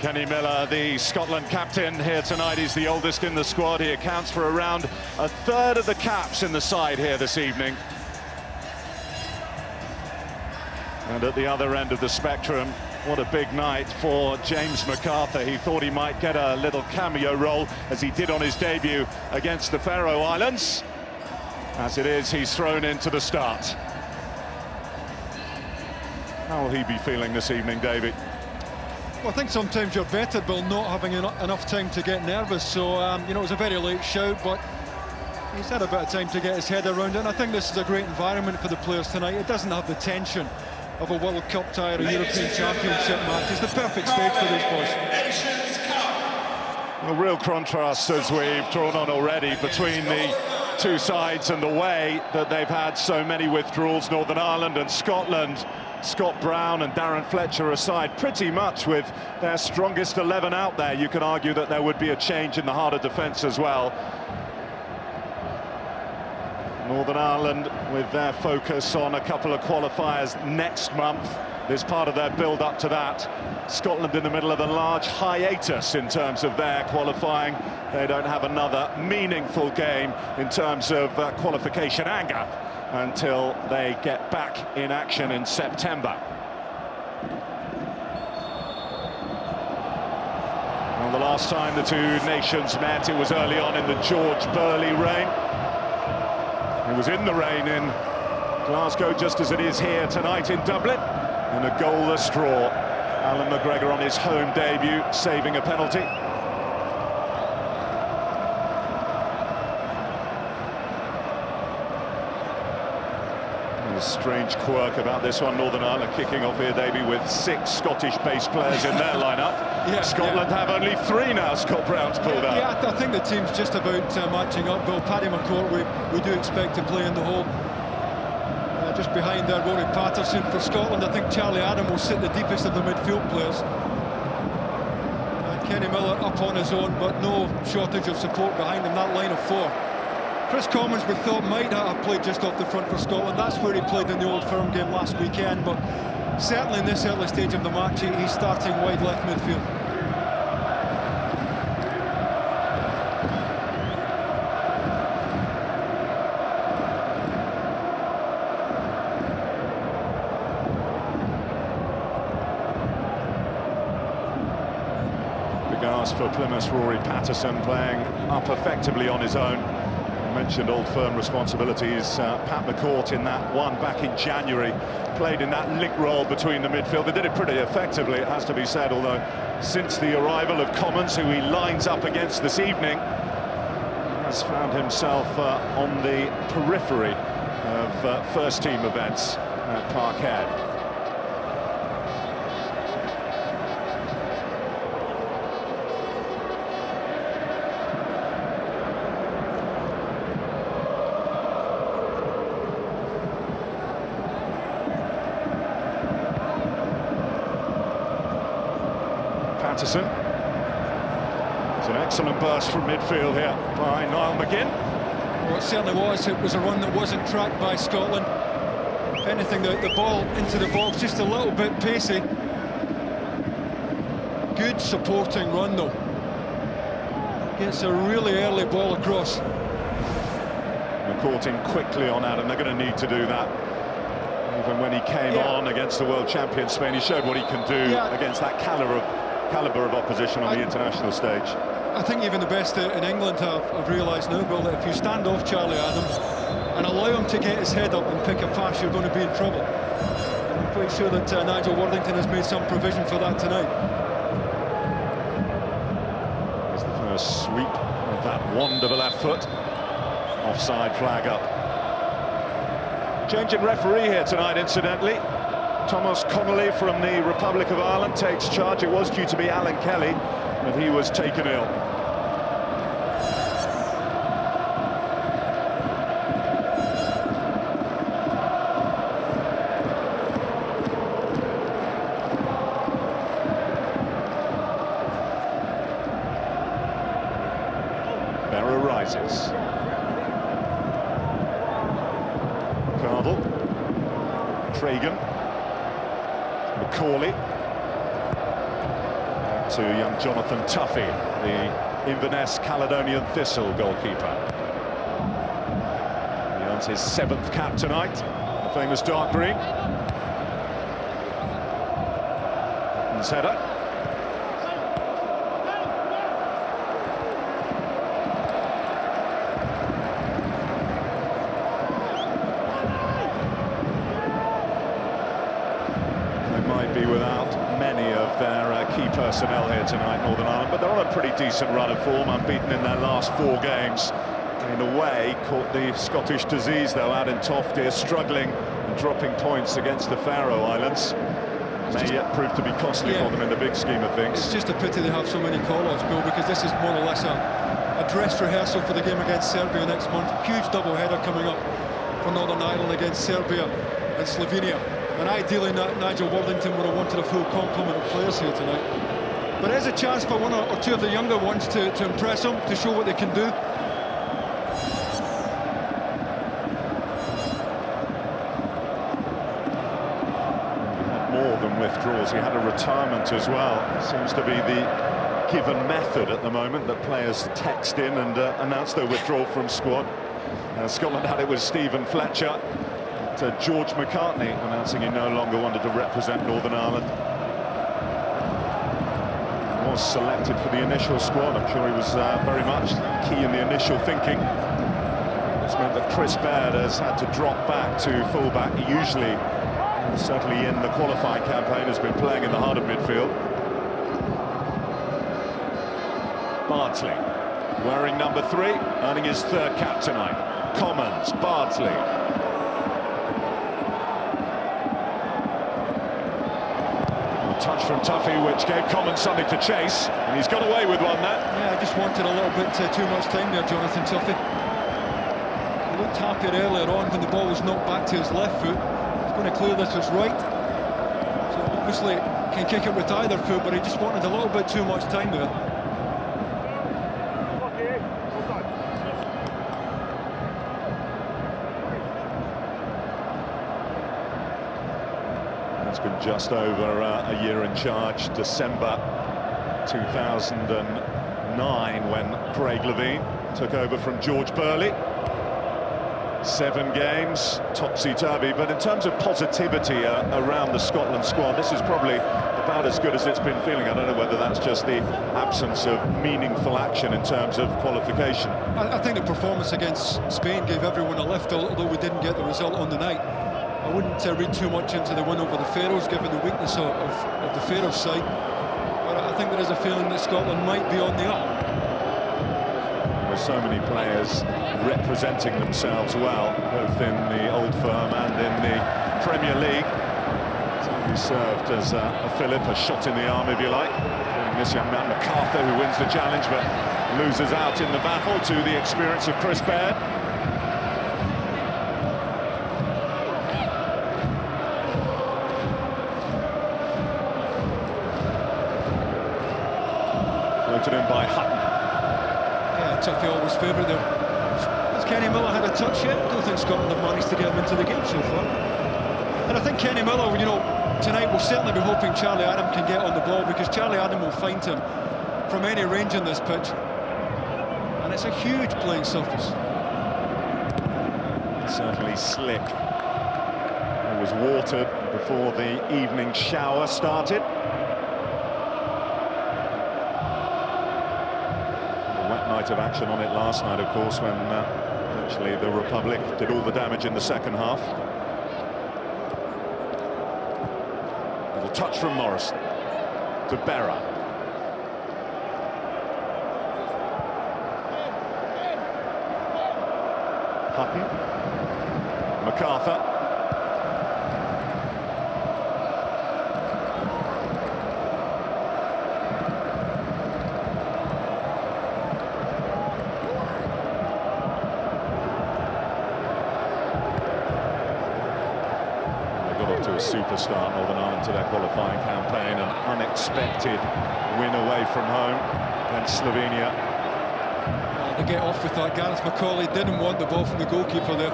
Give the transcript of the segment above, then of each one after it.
Kenny Miller, the Scotland captain here tonight. He's the oldest in the squad. He accounts for around a third of the caps in the side here this evening. And at the other end of the spectrum, what a big night for James Macarthur. He thought he might get a little cameo role, as he did on his debut against the Faroe Islands. As it is, he's thrown into the start. How will he be feeling this evening, David? Well, I think sometimes you're better, Bill, not having enough time to get nervous. So, you know, it was a very late shout, but he's had a bit of time to get his head around it. And I think this is a great environment for the players tonight. It doesn't have the tension of a World Cup tie or a European Championship match. It's the perfect stage for these boys. A real contrast, as we've drawn on already, between the two sides and the way that they've had so many withdrawals. Northern Ireland and Scotland. Scott Brown and Darren Fletcher aside, pretty much with their strongest 11 out there. You could argue that there would be a change in the heart of defence as well. Northern Ireland with their focus on a couple of qualifiers next month. There's part of their build-up to that. Scotland in the middle of a large hiatus in terms of their qualifying. They don't have another meaningful game in terms of qualification anger until they get back in action in September. Well, the last time the two nations met, it was early on in the George Burley reign. It was in the rain in Glasgow, just as it is here tonight in Dublin, in a goalless draw. Alan McGregor on his home debut, saving a penalty. Strange quirk about this one. Northern Ireland kicking off here, Davey, with 6 Scottish-based players in their lineup. Scotland have only 3 now. Scott Brown's pulled out. Yeah, I think the team's just about matching up. Bill, Paddy McCourt, we do expect to play in the hole. Just behind there, Rory Patterson for Scotland. I think Charlie Adam will sit the deepest of the midfield players. Kenny Miller up on his own, but no shortage of support behind him. That line of 4. Chris Commons, we thought, might have played just off the front for Scotland. That's where he played in the Old Firm game last weekend, but certainly in this early stage of the match, he's starting wide left midfield. Big ask for Plymouth's Rory Patterson, playing up effectively on his own. Mentioned Old Firm responsibilities. Pat McCourt in that one back in January played in that link role between the midfield. They did it pretty effectively, it has to be said, although since the arrival of Commons, who he lines up against this evening, has found himself on the periphery of first team events at Parkhead. Patterson. It's an excellent burst from midfield here by Niall McGinn. Well, it certainly was. It was a run that wasn't tracked by Scotland. If anything, the ball into the box just a little bit pacey. Good supporting run though. Gets a really early ball across. McCourt in quickly on Adam. They're going to need to do that. Even when he came on against the world champion Spain, he showed what he can do against that calibre of opposition on the international stage. I think even the best in England have realised now, Bill, that if you stand off Charlie Adam and allow him to get his head up and pick a pass, you're going to be in trouble. I'm quite sure that Nigel Watlington has made some provision for that tonight. It's the first sweep of that wand of a left foot. Offside flag up. Changing referee here tonight, incidentally. Thomas Connolly from the Republic of Ireland takes charge. It was due to be Alan Kelly, but he was taken ill. Barrow rises. Cardle. Tragan. McCauley. to young Jonathan Tuffy, the Inverness Caledonian Thistle goalkeeper. He earns his 7th cap tonight, the famous dark green. His header. They might be without many of their key personnel here tonight, Northern Ireland, but they're on a pretty decent run of form, unbeaten in their last 4 games. In a way, caught the Scottish disease, though. Adam Tofty struggling and dropping points against the Faroe Islands. May yet prove to be costly for them in the big scheme of things. It's just a pity they have so many call-outs, Bill, because this is more or less a dress rehearsal for the game against Serbia next month. Huge double-header coming up for Northern Ireland against Serbia and Slovenia. And ideally, Nigel Watlington would have wanted a full complement of players here tonight. But there's a chance for 1 or 2 of the younger ones to impress them, to show what they can do. Withdrawals. He had a retirement as well. Seems to be the given method at the moment, that players text in and announce their withdrawal from squad. Scotland had it with Stephen Fletcher, George McCartney announcing he no longer wanted to represent Northern Ireland. He was selected for the initial squad. I'm sure he was very much key in the initial thinking. It's meant that Chris Baird has had to drop back to fullback. He usually, certainly in the qualifying campaign, has been playing in the heart of midfield. Bardsley, wearing number 3, earning his 3rd cap tonight. Commons, Bardsley. A touch from Tuffy, which gave Commons something to chase, and he's got away with one there. Yeah, I just wanted a little bit too much time there, Jonathan Tuffy. He looked happier earlier on when the ball was knocked back to his left foot. Going to clear this as right, so obviously can kick it with either foot, but he just wanted a little bit too much time there. It's been just over a year in charge, December 2009, when Craig Levine took over from George Burley. 7 games, topsy-turvy, but in terms of positivity around the Scotland squad, this is probably about as good as it's been feeling. I don't know whether that's just the absence of meaningful action in terms of qualification. I think the performance against Spain gave everyone a lift, although we didn't get the result on the night. I wouldn't read too much into the win over the Faroes, given the weakness of the Faroes side, but I think there is a feeling that Scotland might be on the up. With so many players representing themselves well, both in the Old Firm and in the Premier League. So he served as a fillip, a shot in the arm, if you like. This young man, Macarthur, who wins the challenge but loses out in the battle to the experience of Chris Baird. Floated in by Hutton. Tuffy always favoured them. Has Kenny Miller had a touch yet? I don't think Scotland have managed to get him into the game so far. And I think Kenny Miller, you know, tonight we'll certainly be hoping Charlie Adam can get on the ball, because Charlie Adam will find him from any range in this pitch. And it's a huge playing surface. Certainly slick. It was watered before the evening shower started. Of action on it last night, of course, when eventually the Republic did all the damage in the second half. And a touch from Morrison to Berra. Hutton, Macarthur. To a superstar, Northern Ireland, to their qualifying campaign. An unexpected win away from home against Slovenia. To get off with that, Gareth McCauley didn't want the ball from the goalkeeper there.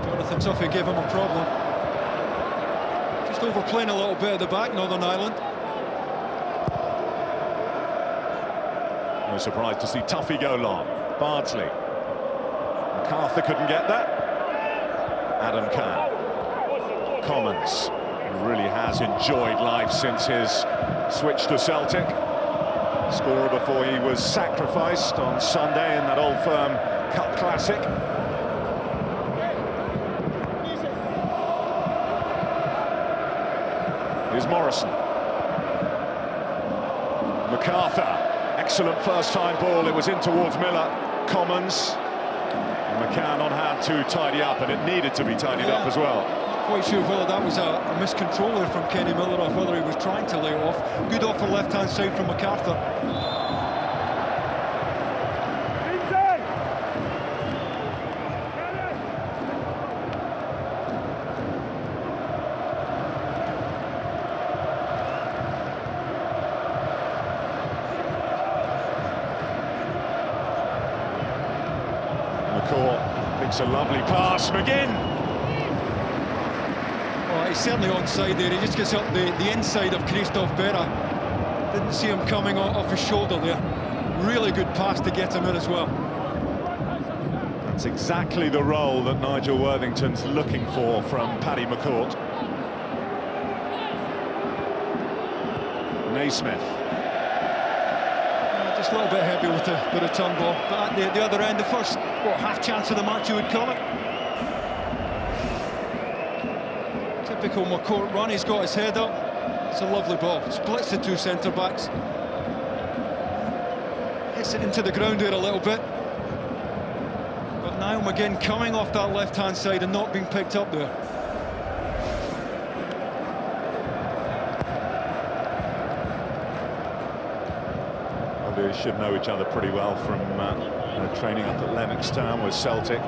Jonathan Tuffy gave him a problem. Just overplaying a little bit at the back, Northern Ireland. No surprise to see Tuffy go long. Bardsley. Macarthur couldn't get that. Adam can. Commons, who really has enjoyed life since his switch to Celtic. Scorer before he was sacrificed on Sunday in that Old Firm Cup Classic. Here's Morrison. Macarthur, excellent first-time ball, it was in towards Miller. Commons, McCann on hand to tidy up, and it needed to be tidied up as well. Quite sure whether that was a miscontrol there from Kenny Miller or whether he was trying to lay it off. Good offer left-hand side from Macarthur. Picks a lovely pass, McGinn. Oh, he's certainly onside there. He just gets up the inside of Christophe Berra. Didn't see him coming off his shoulder there. Really good pass to get him in as well. That's exactly the role that Nigel Worthington's looking for from Paddy McCourt. Naismith. Just a little bit heavy with the return ball, but at the other end, the first half chance of the match, you would call it. Typical McCourt run. He's got his head up. It's a lovely ball. Splits the two centre backs. Hits it into the ground there a little bit. But now McGinn coming off that left hand side and not being picked up there. They should know each other pretty well from training up at Lennox Town with Celtic.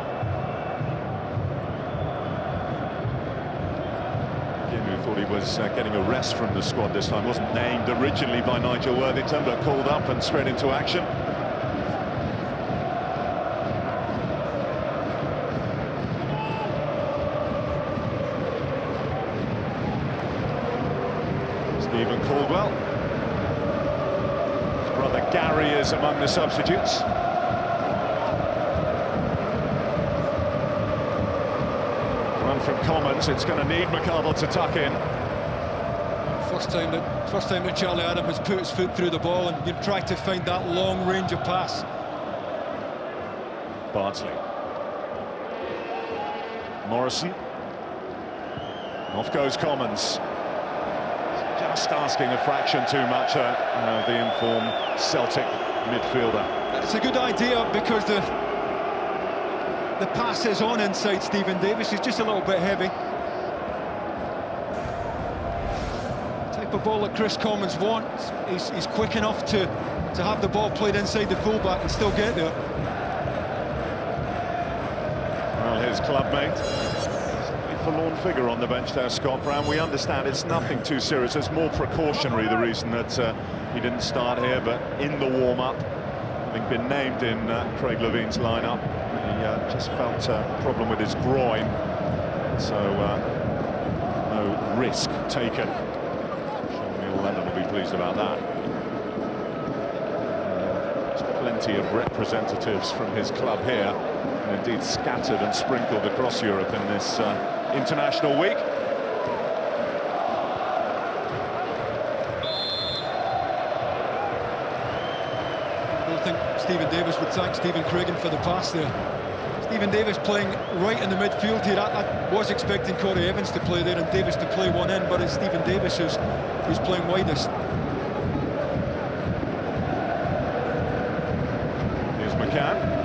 Again, who thought he was getting a rest from the squad this time. Wasn't named originally by Nigel Worthington, but called up and straight into action. Stephen Caldwell. Brother Gary is among the substitutes. Run from Commons, it's going to need Macarthur to tuck in. First time that Charlie Adam has put his foot through the ball, and you try to find that long range of pass. Bardsley. Morrison. Off goes Commons. Just asking a fraction too much of the informed Celtic midfielder. It's a good idea because the pass is on inside Stephen Davis. He's just a little bit heavy. Type of ball that Chris Commons wants. He's quick enough to have the ball played inside the fullback and still get there. Well, his clubmate. Forlorn figure on the bench there, Scott Brown. We understand it's nothing too serious. It's more precautionary, the reason that he didn't start here, but in the warm-up, having been named in Craig Levine's lineup, he just felt a problem with his groin, so no risk taken. Sean Neil-Lennon will be pleased about that. There's plenty of representatives from his club here, and indeed scattered and sprinkled across Europe in this international week. I don't think Stephen Davis would thank Stephen Craigan for the pass there. Stephen Davis playing right in the midfield here. I was expecting Corey Evans to play there and Davis to play one in, but it's Stephen Davis who's playing widest. Here's McCann.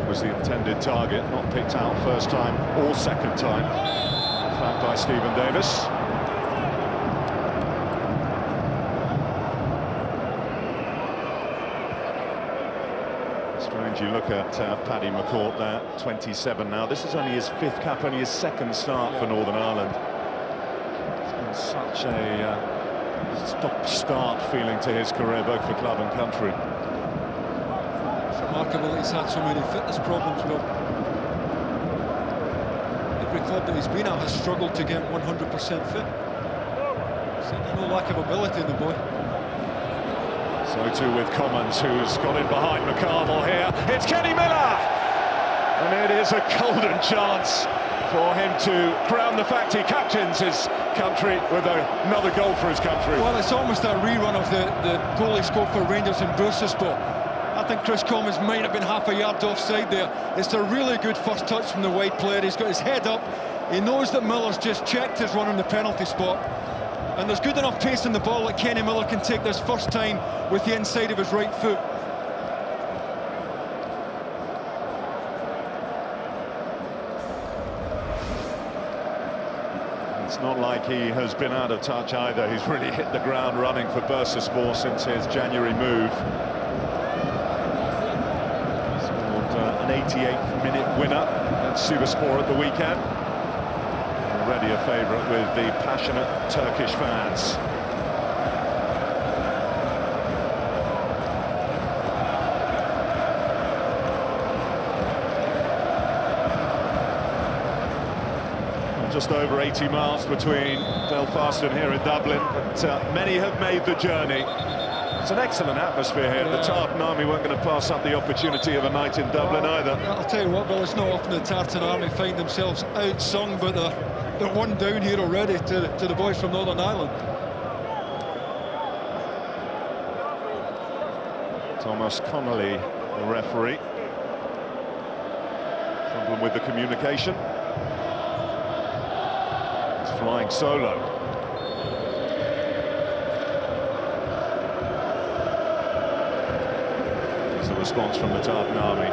Was the intended target, not picked out first time or second time, in fact, by Stephen Davis. Strange you look at Paddy McCourt there, 27 now. This is only his 5th cap, only his 2nd start for Northern Ireland. It's been such a stop-start feeling to his career, both for club and country. Remarkable that he's had so many fitness problems, but every club that he's been at has struggled to get 100% fit. No lack of ability in the boy. So too with Commons, who's got in behind Macarthur here. It's Kenny Miller! And it is a golden chance for him to crown the fact he captains his country with another goal for his country. Well, it's almost a rerun of the goal he scored for Rangers in Bruce's-Sport. I think Chris Commons might have been half a yard offside there. It's a really good first touch from the wide player. He's got his head up. He knows that Miller's just checked his run on the penalty spot. And there's good enough pace in the ball that Kenny Miller can take this first time with the inside of his right foot. It's not like he has been out of touch either. He's really hit the ground running for Bursaspor since his January move. Scored an 88th minute winner at Sivasspor at the weekend. Already a favourite with the passionate Turkish fans. Just over 80 miles between Belfast and here in Dublin, but many have made the journey. It's an excellent atmosphere here. The Tartan Army weren't going to pass up the opportunity of a night in Dublin either. I'll tell you what, Bill, it's not often the Tartan Army find themselves outsung, but they're one down here already to the boys from Northern Ireland. Thomas Connolly, the referee. Problem with the communication. He's flying solo. Here's the response from the Tartan Army.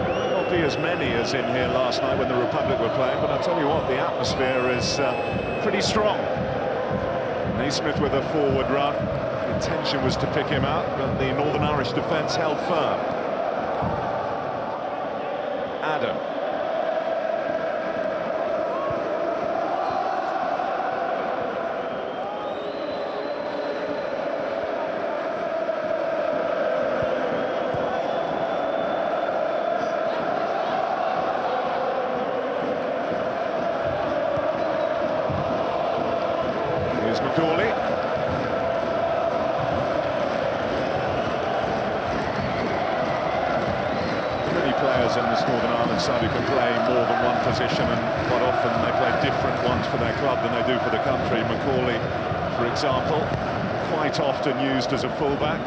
There won't be as many as in here last night when the Republic were playing, but I'll tell you what, the atmosphere is pretty strong. Naismith with a forward run. The intention was to pick him out, but the Northern Irish defence held firm. Adam. Here's McCauley. Players in this Northern Ireland side who can play more than one position, and quite often they play different ones for their club than they do for the country. McCauley, for example, quite often used as a fullback,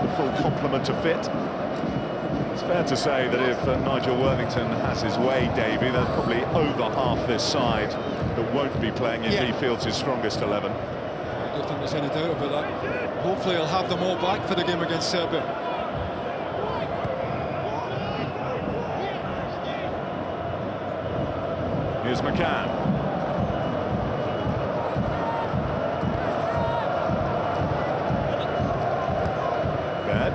the full complement of fit. It's fair to say that if Nigel Worthington has his way, Davey, there's probably over half this side that won't be playing in Midfield's strongest 11. I don't think there's any doubt about that. Hopefully he'll have them all back for the game against Serbia. Here's McCann. Bad.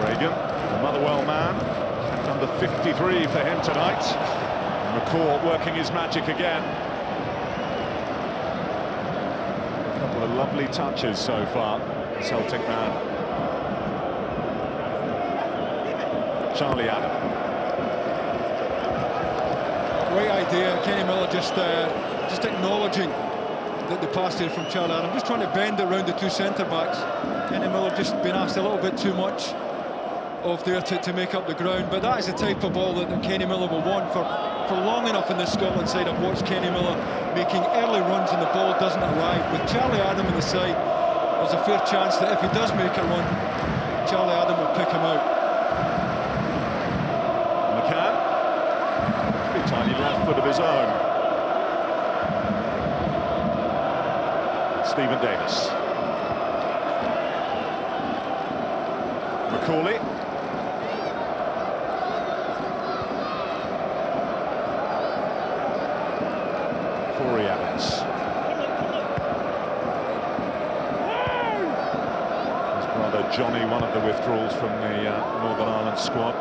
Reagan, the Motherwell man, number 53 for him tonight. McCaw working his magic again. A couple of lovely touches so far, Celtic man. Charlie Adam. Great idea, Kenny Miller just acknowledging the pass here from Charlie Adam, just trying to bend it around the two centre-backs. Kenny Miller just been asked a little bit too much of there to make up the ground, but that is the type of ball that Kenny Miller will want for long enough in this Scotland side. I've watched Kenny Miller making early runs and the ball doesn't arrive. With Charlie Adam in the side, there's a fair chance that if he does make a run, Charlie Adam will pick him out. Tiny left foot of his own. Stephen Davis. McCauley. Corey Evans. His brother Johnny, one of the withdrawals from the Northern Ireland squad.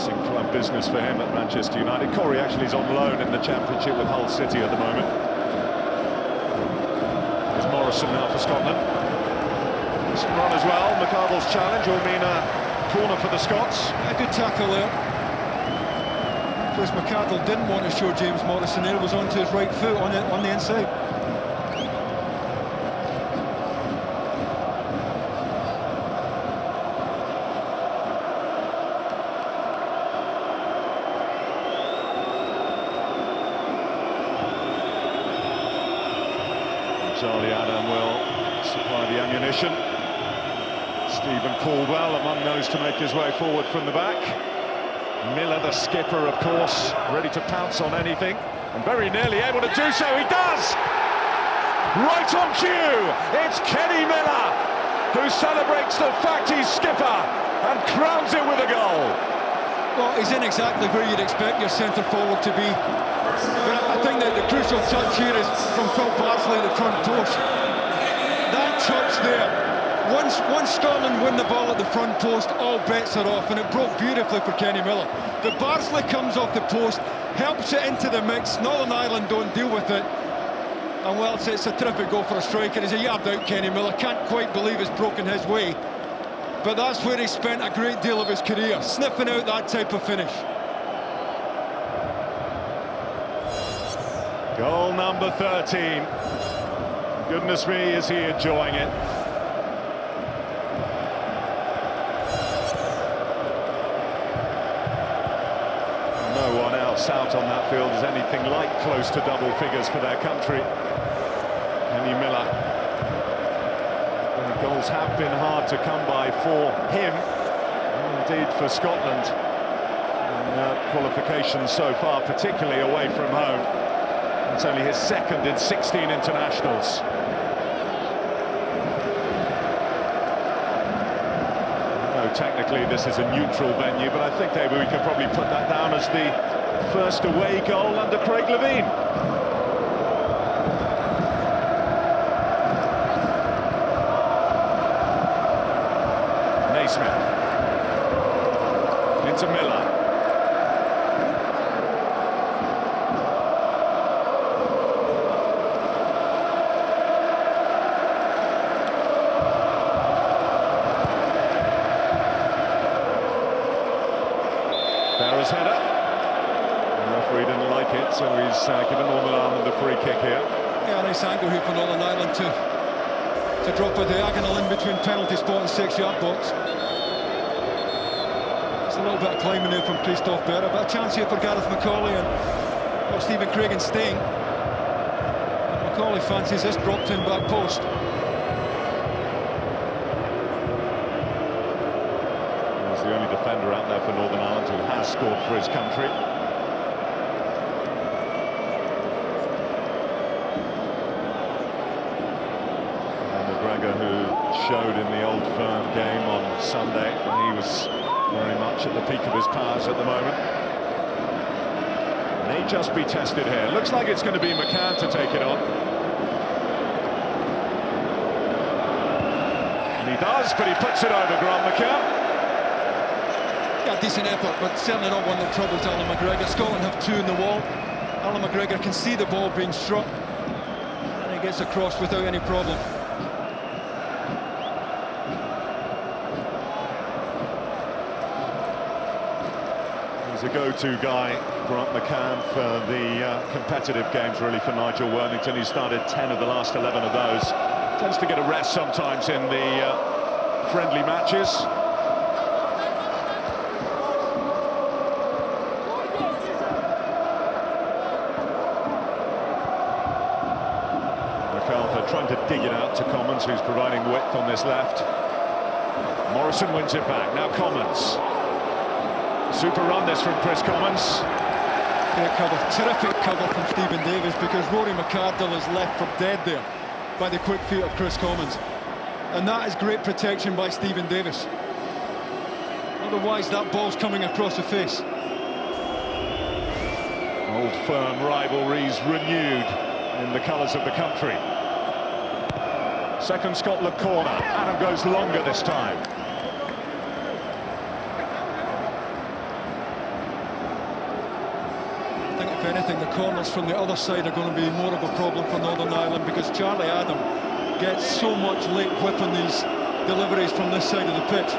Club business for him at Manchester United. Corey actually is on loan in the Championship with Hull City at the moment. There's Morrison now for Scotland. Macarthur's challenge will mean a corner for the Scots. A good tackle there. Because Macarthur didn't want to show James Morrison there, was onto his right foot on the inside. Charlie Adam will supply the ammunition. Stephen Caldwell among those to make his way forward from the back. Miller, the skipper, of course, ready to pounce on anything, and very nearly able to do so. He does! Right on cue! It's Kenny Miller who celebrates the fact he's skipper and crowns it with a goal. Well, he's in exactly where you'd expect your centre-forward to be. But I think that the crucial touch here is from Phil Barsley at the front post. That touch there. Once Scotland win the ball at the front post, all bets are off, and it broke beautifully for Kenny Miller. But Barsley comes off the post, helps it into the mix. Northern Ireland don't deal with it. And well, it's a terrific goal for a striker. He's a yard out, Kenny Miller. Can't quite believe it's broken his way. But that's where he spent a great deal of his career, sniffing out that type of finish. Goal number 13. Goodness me, is he enjoying it. No one else out on that field is anything like close to double figures for their country. Kenny Miller. The goals have been hard to come by for him, and indeed for Scotland. And qualifications so far, particularly away from home. It's only his second in 16 internationals. No, technically this is a neutral venue, but I think we could probably put that down as the first away goal under Craig Levein. Naismith. Into Miller. Barra's header. The referee didn't like it, so he's given Northern Ireland a free kick here. Yeah, nice angle here for Northern Ireland to drop a diagonal in between penalty spot and 6-yard box. It's a little bit of climbing there from Christophe Berra, but a chance here for Gareth McCauley and Stephen Craigan staying. McCauley fancies this dropped in back post. The only defender out there for Northern Ireland who has scored for his country. And McGregor, who showed in the Old Firm game on Sunday, and he was very much at the peak of his powers at the moment. May just be tested here. Looks like it's going to be McCann to take it on. And he does, but he puts it over Grant McCann. Yeah, decent effort, but certainly not one that troubles Alan McGregor. Scotland have two in the wall. Alan McGregor can see the ball being struck, and he gets across without any problem. He's a go-to guy, Grant McCann, for the competitive games, really, for Nigel Worthington. He started 10 of the last 11 of those. Tends to get a rest sometimes in the friendly matches. Macarthur trying to dig it out to Commons, who's providing width on this left. Morrison wins it back. Now Commons. Super run this from Chris Commons. Great cover, terrific cover from Stephen Davis, because Rory Macarthur is left for dead there by the quick feet of Chris Commons. And that is great protection by Stephen Davis. Otherwise that ball's coming across the face. Old Firm rivalries renewed in the colours of the country. Second Scotland corner. Adam goes longer this time. I think if anything, the corners from the other side are going to be more of a problem for Northern Ireland, because Charlie Adam gets so much late whip on these deliveries from this side of the pitch.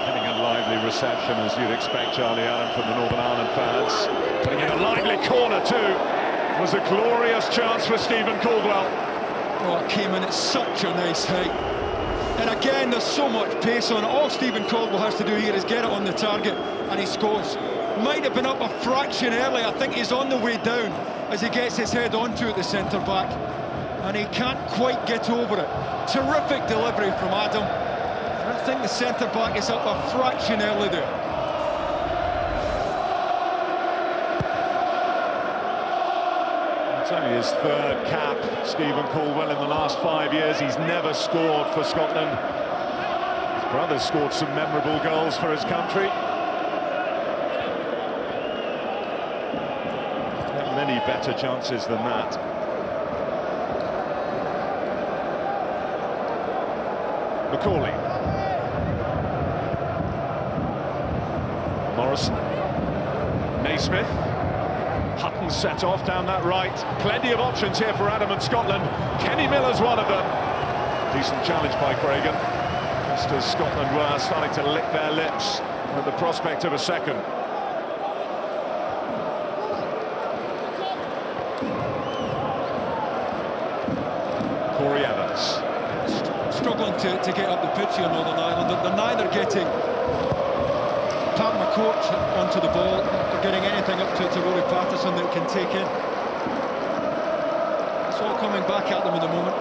Getting a lively reception, as you'd expect, Charlie Allen, from the Northern Ireland fans. Putting in a lively corner too. It was a glorious chance for Stephen Caldwell. Oh, it came in at such a nice height. And again, there's so much pace on it. All Stephen Caldwell has to do here is get it on the target, and he scores. Might have been up a fraction early. I think he's on the way down as he gets his head onto it, the centre-back. And he can't quite get over it. Terrific delivery from Adam. I think the centre-back is up a fraction early there. It's only his third cap, Stephen Caldwell, in the last 5 years. He's never scored for Scotland. His brother scored some memorable goals for his country. Many better chances than that. Macaulay. Morrison. Naismith. Hutton set off down that right. Plenty of options here for Adam and Scotland. Kenny Miller's one of them. Decent challenge by Craigan. Just as Scotland were starting to lick their lips with the prospect of a second. Struggling to get up the pitch here, Northern Ireland. They're neither getting Pat McCourt onto the ball, or getting anything up to Rory Patterson that can take in. It's all coming back at them at the moment.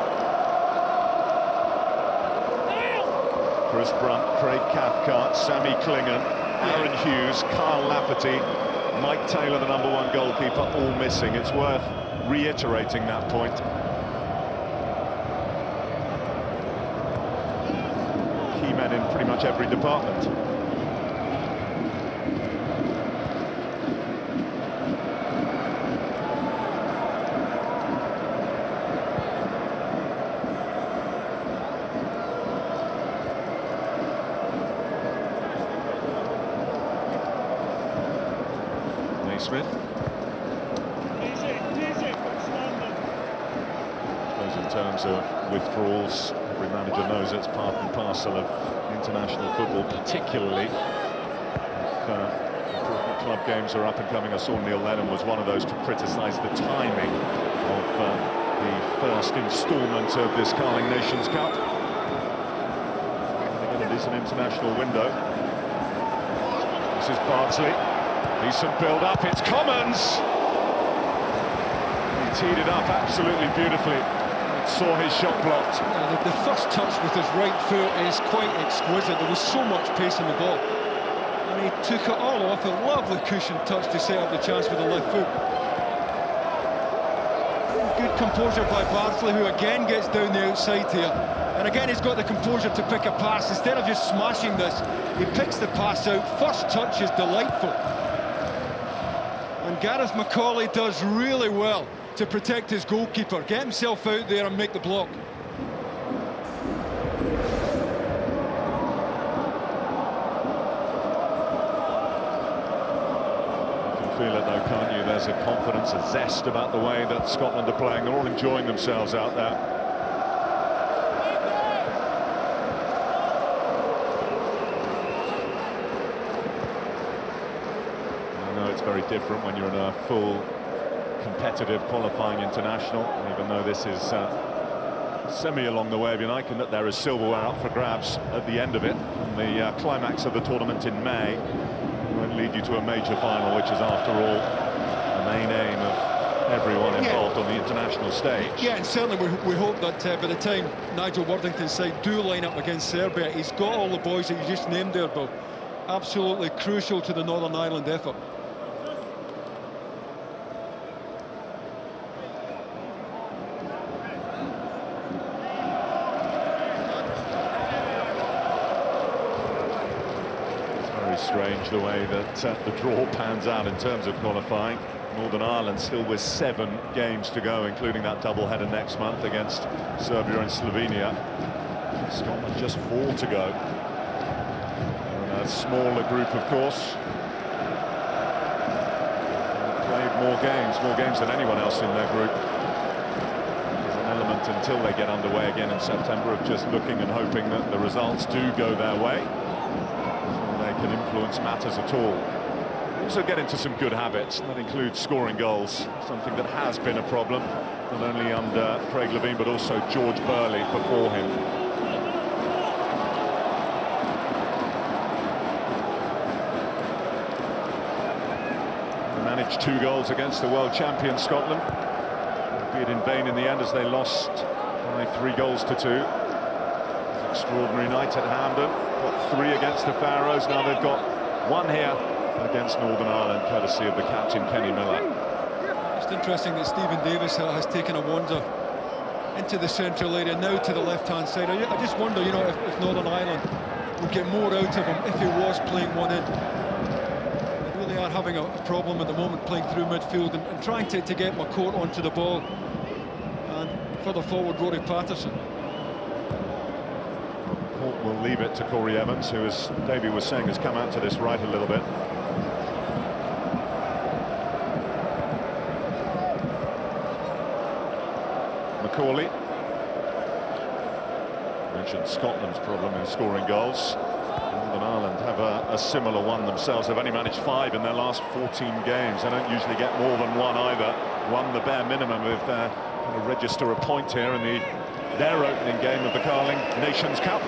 Chris Brunt, Craig Cathcart, Sammy Clingan, Aaron Hughes, Carl Lafferty, Mike Taylor, the #1 goalkeeper, all missing. It's worth reiterating that point. Key men in pretty much every department. Naismith. I suppose in terms of withdrawals, every manager knows it's part and parcel of international football, particularly if important club games are up and coming. I saw Neil Lennon was one of those to criticise the timing of the first instalment of this Carling Nations Cup. And again, it is an international window. This is Bardsley. Decent build-up, it's Commons! He teed it up absolutely beautifully. Saw his shot blocked. The first touch with his right foot is quite exquisite. There was so much pace in the ball. And he took it all off. A lovely cushion touch to set up the chance with the left foot. Good composure by Bardsley, who again gets down the outside here. And again, he's got the composure to pick a pass. Instead of just smashing this, he picks the pass out. First touch is delightful. And Gareth Macaulay does really well to protect his goalkeeper, get himself out there and make the block. You can feel it though, can't you? There's a confidence, a zest about the way that Scotland are playing. They're all enjoying themselves out there. I know it's very different when you're in a full competitive qualifying international, even though this is semi along the way. If you like, and that there is silverware up for grabs at the end of it, and the climax of the tournament in May won't lead you to a major final, which is after all the main aim of everyone involved on the international stage. Yeah, and certainly we hope that by the time Nigel Worthington's side do line up against Serbia, he's got all the boys that you just named there, Bill. Absolutely crucial to the Northern Ireland effort. Strange the way that the draw pans out in terms of qualifying. Northern Ireland still with 7 games to go, including that double-header next month against Serbia and Slovenia. Scotland just 4 to go. And a smaller group, of course. played more games than anyone else in their group. There's an element until they get underway again in September of just looking and hoping that the results do go their way, so they can influence matters at all. Also get into some good habits. That includes scoring goals, something that has been a problem, not only under Craig Levein but also George Burley before him. They managed 2 goals against the world champion Scotland, albeit in vain in the end as they lost by 3 goals to 2. It was an extraordinary night at Hampden. Got 3 against the Faroes, now they've got 1 here against Northern Ireland, courtesy of the captain Kenny Miller. It's interesting that Stephen Davis has taken a wander into the central area, now to the left-hand side. I just wonder, you know, if Northern Ireland would get more out of him if he was playing one in. They really are having a problem at the moment, playing through midfield and trying to get Macarthur onto the ball. And further forward, Rory Patterson. Will leave it to Corey Evans, who, as Davey was saying, has come out to this right a little bit. Macaulay. Mentioned Scotland's problem in scoring goals. Northern Ireland have a similar one themselves. They've only managed 5 in their last 14 games. They don't usually get more than 1 either. 1 the bare minimum if they're going to register a point here in their opening game of the Carling Nations Cup.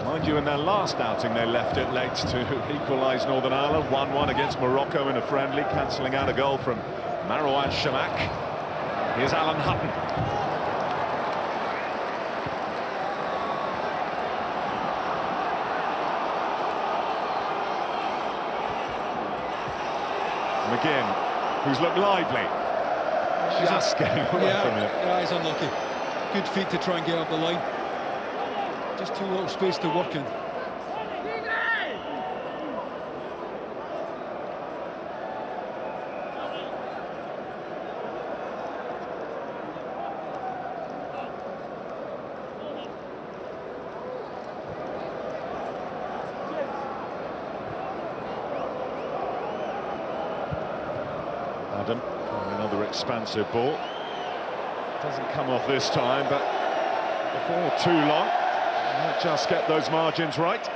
Mind you, in their last outing they left it late to equalise Northern Ireland. 1-1 against Morocco in a friendly, cancelling out a goal from Marouane Chamakh. Here's Alan Hutton. McGinn, who's looked lively. Just getting away from him. Yeah, he's unlucky. Good feet to try and get up the line. Just too little space to work in. Adam, another expansive ball. Doesn't come off this time, but before too long. Just get those margins right.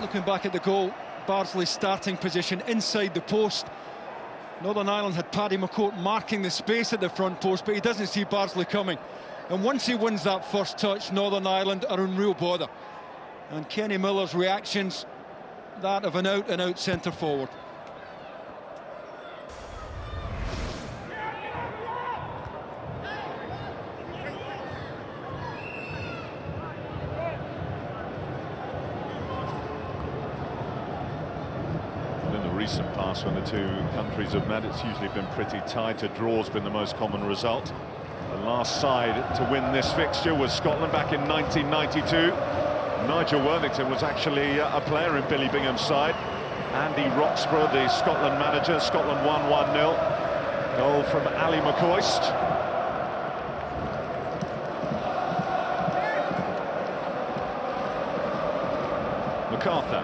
Looking back at the goal, Bardsley's starting position inside the post. Northern Ireland had Paddy Macarthur marking the space at the front post, but he doesn't see Bardsley coming. And once he wins that first touch, Northern Ireland are in real bother. And Kenny Miller's reactions, that of an out-and-out centre-forward. Recent past when the two countries have met, it's usually been pretty tight. A draw's been the most common result. The last side to win this fixture was Scotland back in 1992. Nigel Worthington was actually a player in Billy Bingham's side. Andy Roxburgh, the Scotland manager. Scotland won 1-0. Goal from Ali McCoist. Macarthur.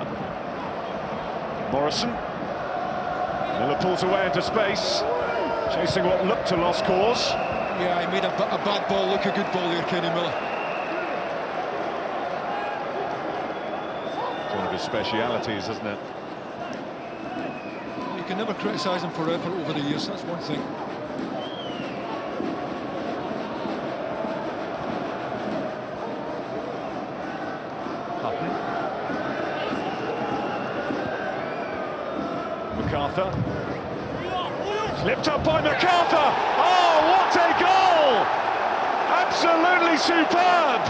Morrison. Miller pulls away into space, chasing what looked a lost cause. Yeah, he made a bad ball look a good ball here, Kenny Miller. It's one of his specialities, isn't it? You can never criticise him for effort over the years, that's one thing. Macarthur. Flipped up by Macarthur. Oh, what a goal! Absolutely superb!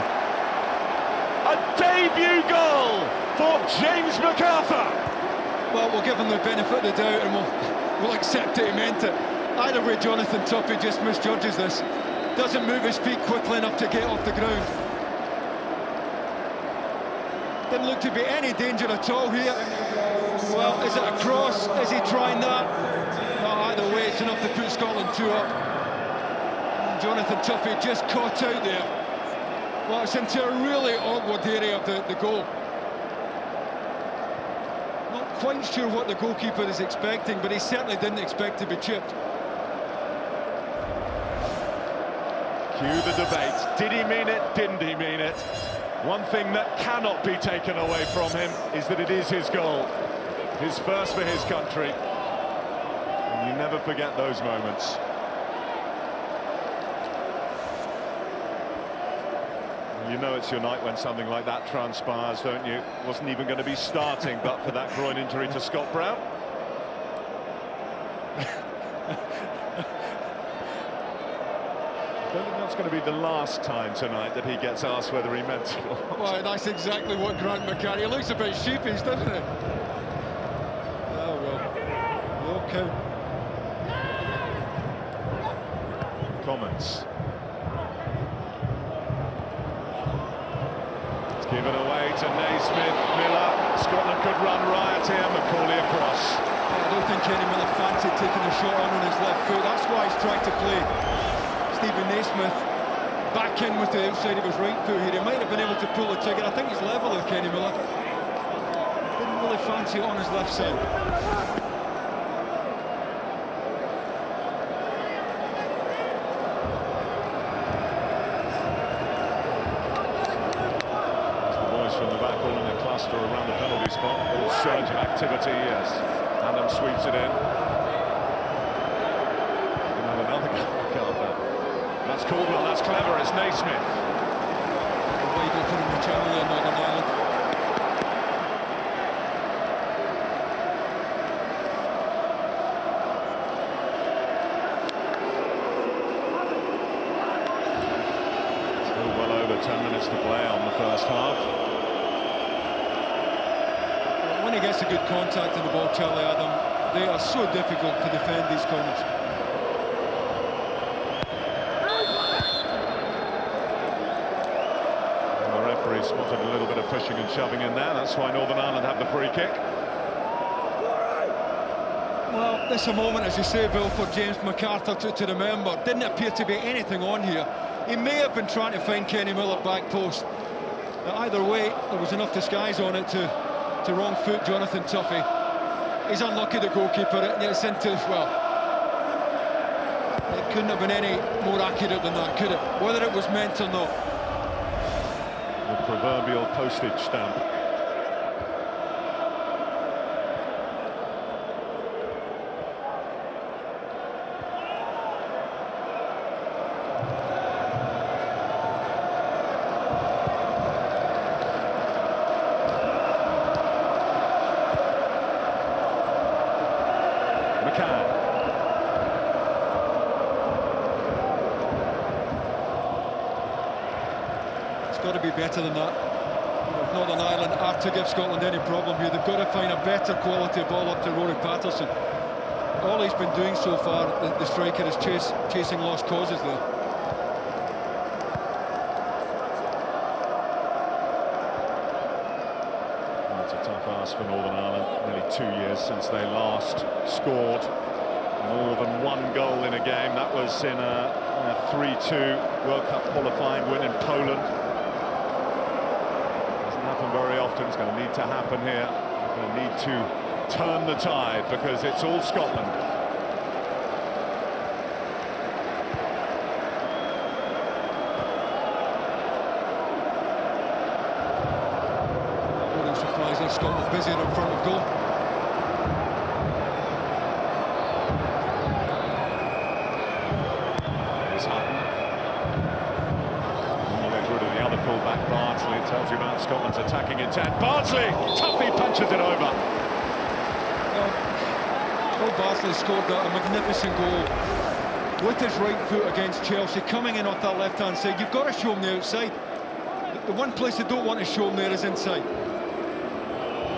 A debut goal for James Macarthur. Well, we'll give him the benefit of the doubt and we'll accept it, he meant it. Either way, Jonathan Tuffy just misjudges this. Doesn't move his feet quickly enough to get off the ground. Didn't look to be any danger at all here. Well, is it a cross? Is he trying that? No, either way, it's enough to put Scotland 2 up. Jonathan Tuffy just caught out there. Well, it's into a really awkward area of the goal. Not quite sure what the goalkeeper is expecting, but he certainly didn't expect to be chipped. Cue the debate. Did he mean it? Didn't he mean it? One thing that cannot be taken away from him is that it is his goal. His first for his country. And you never forget those moments. You know it's your night when something like that transpires, don't you? Wasn't even going to be starting but for that groin injury to Scott Brown. I don't think that's going to be the last time tonight that he gets asked whether he meant it or not. Well, that's exactly what Grant McCarthy... He looks a bit sheepish, doesn't he? Oh, well. Okay. Comments. Given away to Naismith, Miller. Scotland could run riot here. Macaulay across. I don't think Kenny Miller fancied taking a shot on his left foot. That's why he's trying to play Stephen Naismith back in with the outside of his right foot here. He might have been able to pull the trigger. I think he's level with Kenny Miller. Didn't really fancy it on his left side. From the back, all in a cluster around the penalty spot. A little surge of activity, yes. Adam sweeps it in. And another Macarthur. That's Caldwell, that's clever, it's Naismith. Wide open in the channel there, Northern Ireland. Still well over 10 minutes to play on the first half. When he gets a good contact in the ball, Charlie Adam, they are so difficult to defend these corners. And the referee spotted a little bit of pushing and shoving in there. That's why Northern Ireland have the free kick. Well, this is a moment, as you say, Bill, for James Macarthur to remember. Didn't appear to be anything on here. He may have been trying to find Kenny Miller back post. But either way, there was enough disguise on it to wrong foot Jonathan Tuffy. He's unlucky, the goalkeeper. It's into, well, it couldn't have been any more accurate than that, could it? Whether it was meant or not. The proverbial postage stamp. It's got to be better than that. If Northern Ireland are to give Scotland any problem here, they've got to find a better quality ball up to Rory Patterson. All he's been doing so far, the striker, is chasing lost causes there. It's a tough ask for Northern Ireland. Nearly 2 years since they last scored more than one goal in a game. That was in a 3-2 World Cup qualifying win in Poland. Doesn't happen very often. It's going to need to happen here. Going to need to turn the tide because it's all Scotland. Wouldn't surprise if Scotland busier in front of goal. Full-back Bardsley, it tells you about Scotland's attacking intent. Bardsley, Tuffy punches it over. Well, Bardsley scored a magnificent goal with his right foot against Chelsea, coming in off that left-hand side. You've got to show him the outside. The one place they don't want to show him there is inside.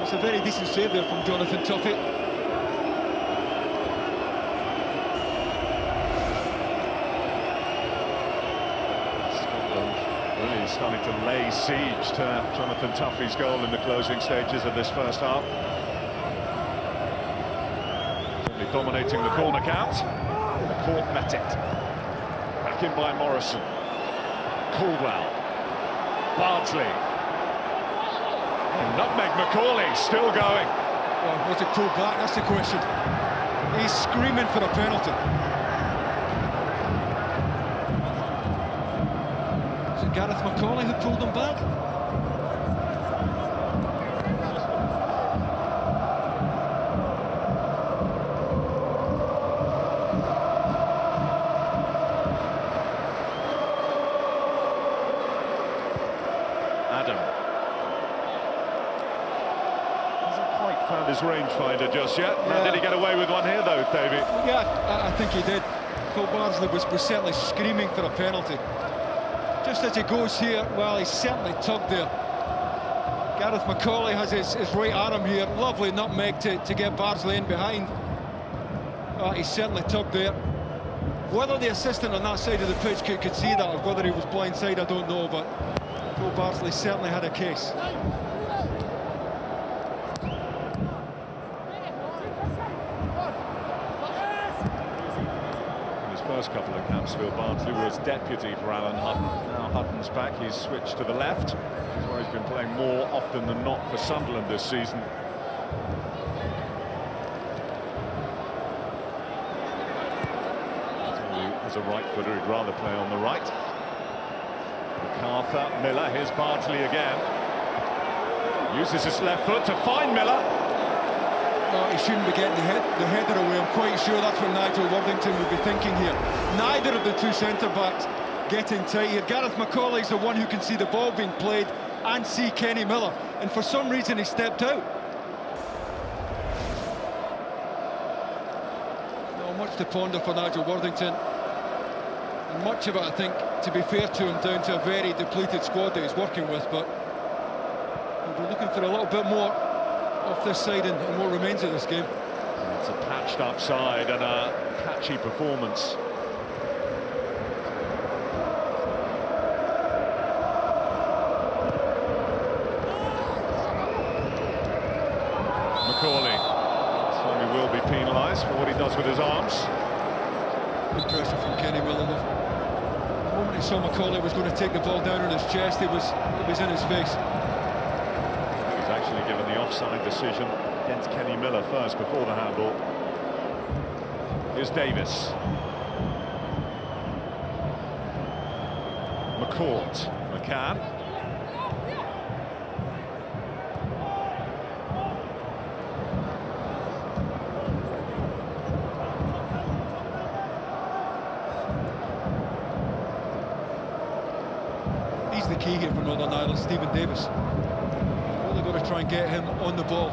It's a very decent save there from Jonathan Tuffy. Starting to lay siege to Jonathan Tuffy's goal in the closing stages of this first half. Certainly dominating the corner count. The court met it. Back in by Morrison. Caldwell. Bardsley. And nutmeg Macaulay still going. Well, was it pulled back? That's the question. He's screaming for a penalty. Is it Gareth Macaulay who pulled him back? Found his rangefinder just yet. Yeah. Did he get away with one here though, Davey? Yeah, I think he did. Phil Bardsley was certainly screaming for a penalty. Just as he goes here, well, he's certainly tugged there. Gareth Macaulay has his right arm here. Lovely nutmeg to get Bardsley in behind. He's certainly tugged there. Whether the assistant on that side of the pitch could see that, or whether he was blindside, I don't know, but Phil Bardsley certainly had a case. First couple of caps, Phil Bardsley was deputy for Alan Hutton. Now Hutton's back, he's switched to the left, which is where he's been playing more often than not for Sunderland this season. As a right footer, he'd rather play on the right. Macarthur, Miller, here's Bardsley again. Uses his left foot to find Miller. No, he shouldn't be getting the header away. I'm quite sure that's what Nigel Watlington would be thinking here. Neither of the two centre-backs getting tight here. Gareth Macaulay's the one who can see the ball being played and see Kenny Miller, and for some reason he stepped out. Not much to ponder for Nigel Worthington, and much of it, I think, to be fair to him, down to a very depleted squad that he's working with, but he'll be looking for a little bit more off this side in what remains of this game. It's a patched up side and a patchy performance. Macaulay certainly will be penalised for what he does with his arms. Good pressure from Kenny Miller. The moment he saw Macaulay was going to take the ball down on his chest, it was in his face. Actually given the offside decision against Kenny Miller first before the handball. Here's Davis. McCourt. McCann. He's the key here for Northern Ireland, Stephen Davis. Got to try and get him on the ball.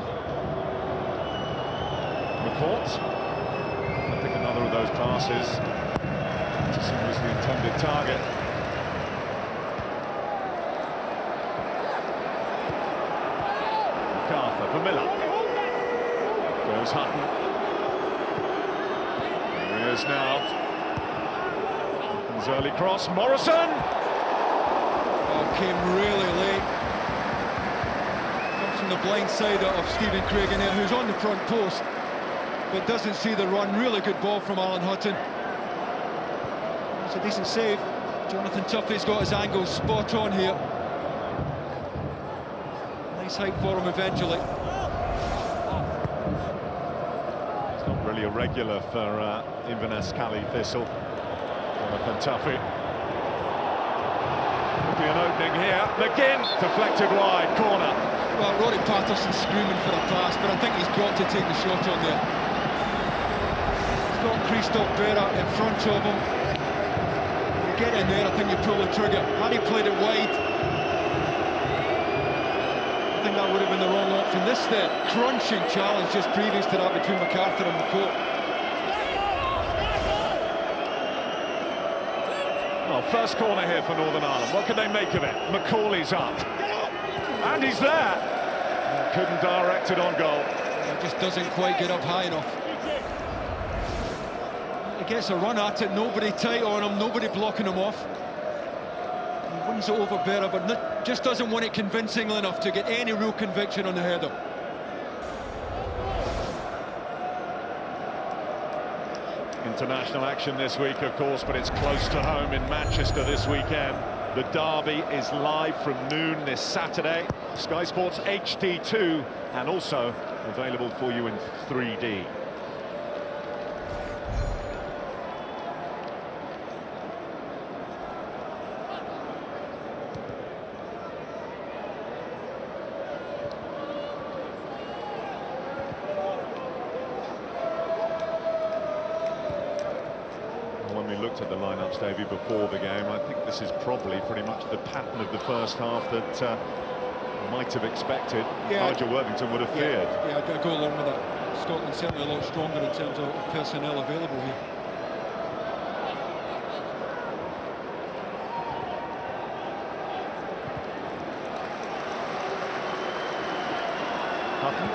McCourt. I think another of those passes was the intended target. Macarthur for Miller. Goes Hutton. There he is now. Hutton's early cross. Morrison. Came really late. From the blind side of Stephen Craig in there, who's on the front post but doesn't see the run. Really good ball from Alan Hutton. It's a decent save. Jonathan Tuffy's got his angle spot on here. Nice height for him eventually. It's not really a regular for Inverness Cali Thistle. Jonathan Tuffy. Could be an opening here. McGinn deflected wide, corner. Well, Rory Patterson screaming for a pass, but I think he's got to take the shot on there. He's got Christophe Berra in front of him. You get in there, I think you pull the trigger. Had he played it wide, I think that would have been the wrong option. This is the crunching challenge just previous to that between Macarthur and McCourt. Well, first corner here for Northern Ireland. What can they make of it? Macaulay's up. And he's there. Couldn't direct it on goal. It just doesn't quite get up high enough. He gets a run at it, nobody tight on him, nobody blocking him off. He wins it over Berra, but just doesn't win it convincingly enough to get any real conviction on the header. International action this week, of course, but it's close to home in Manchester this weekend. The derby is live from noon this Saturday. Sky Sports HD2 and also available for you in 3D. When we looked at the lineups, Davey, before the game, I think this is probably pretty much the pattern of the first half that might have expected. Yeah. Nigel Worthington would have feared. Yeah, I'd go along with that. Scotland's certainly a lot stronger in terms of personnel available here. Hutton.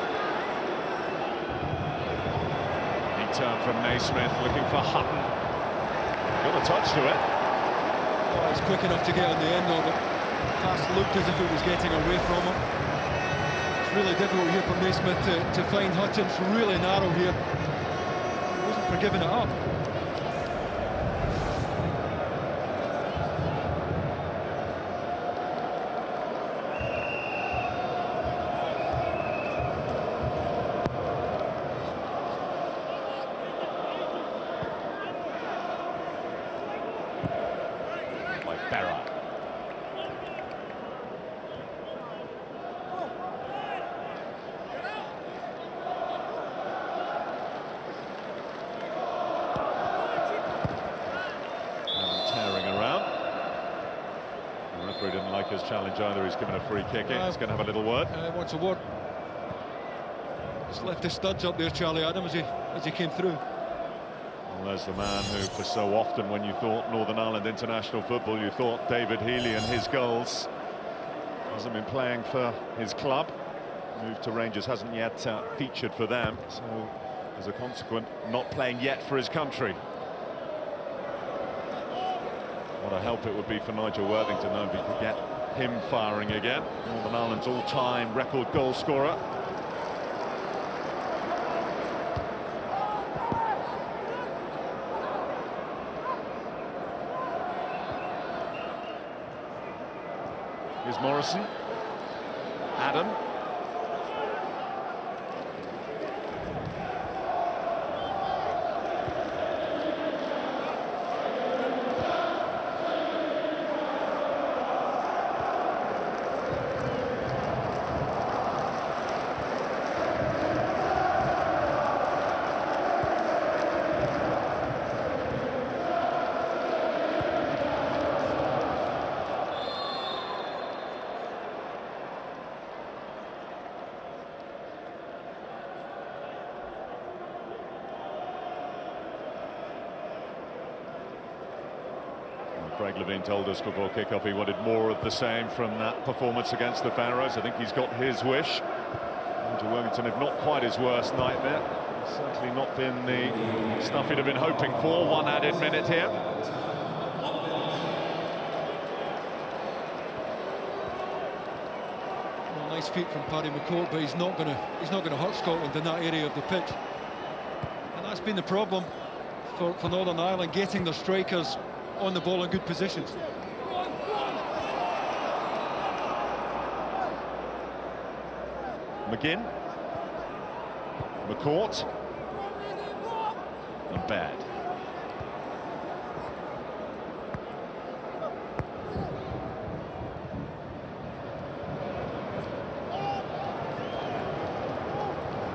Neat turn from Naismith, looking for Hutton. Got a touch to it. Oh, it's quick enough to get on the end of it. Pass looked as if it was getting away from him. It's really difficult here for Naismith to find Hutton. It's really narrow here. He wasn't for giving it up. Didn't like his challenge either. He's given a free kick in. He's going to have a little word. Wants a word. Just left his studs up there, Charlie Adam, as he came through. Well, there's the man who, for so often, when you thought Northern Ireland international football, you thought David Healy and his goals. Hasn't been playing for his club. Moved to Rangers, hasn't yet featured for them. So, as a consequence, not playing yet for his country. What a help it would be for Nigel Worthington, though, if he could get him firing again. Northern Ireland's all-time record goal scorer. Here's Morrison. Adam. Craig Levine told us before kick-off he wanted more of the same from that performance against the Faroes. I think he's got his wish. Nigel Worthington, if not quite his worst nightmare, certainly not been the stuff he'd have been hoping for. One added minute here. Well, nice feet from Paddy McCourt, but he's not going to hurt Scotland in that area of the pitch. And that's been the problem for Northern Ireland, getting their strikers on the ball in good positions. McGinn, McCourt, and Baird.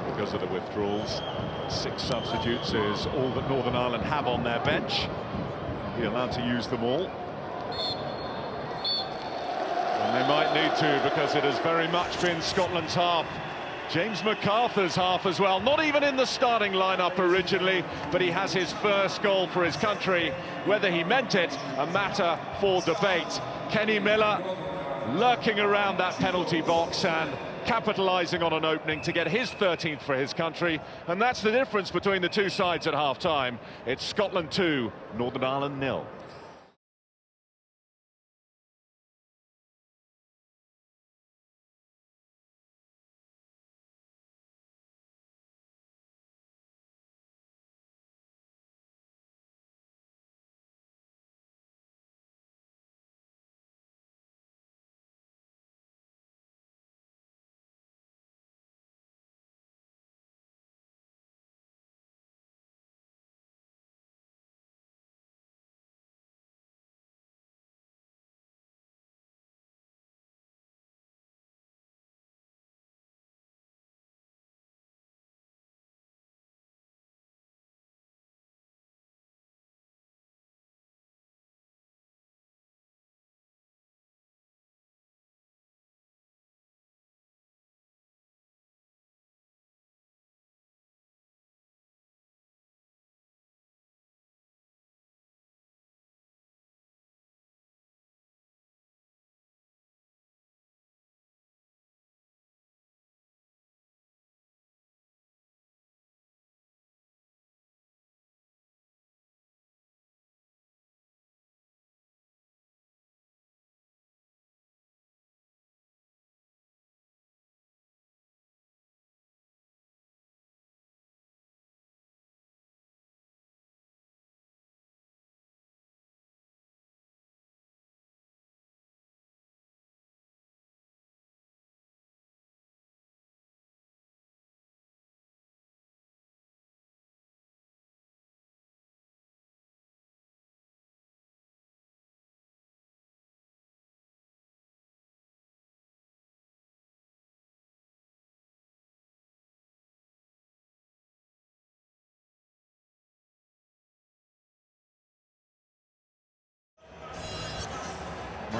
Because of the withdrawals, 6 substitutes is all that Northern Ireland have on their bench. Be allowed to use them all. And they might need to, because it has very much been Scotland's half. James Macarthur's half as well, not even in the starting lineup originally, but he has his first goal for his country. Whether he meant it, a matter for debate. Kenny Miller lurking around that penalty box and capitalising on an opening to get his 13th for his country, and that's the difference between the two sides at half-time. It's Scotland 2, Northern Ireland 0.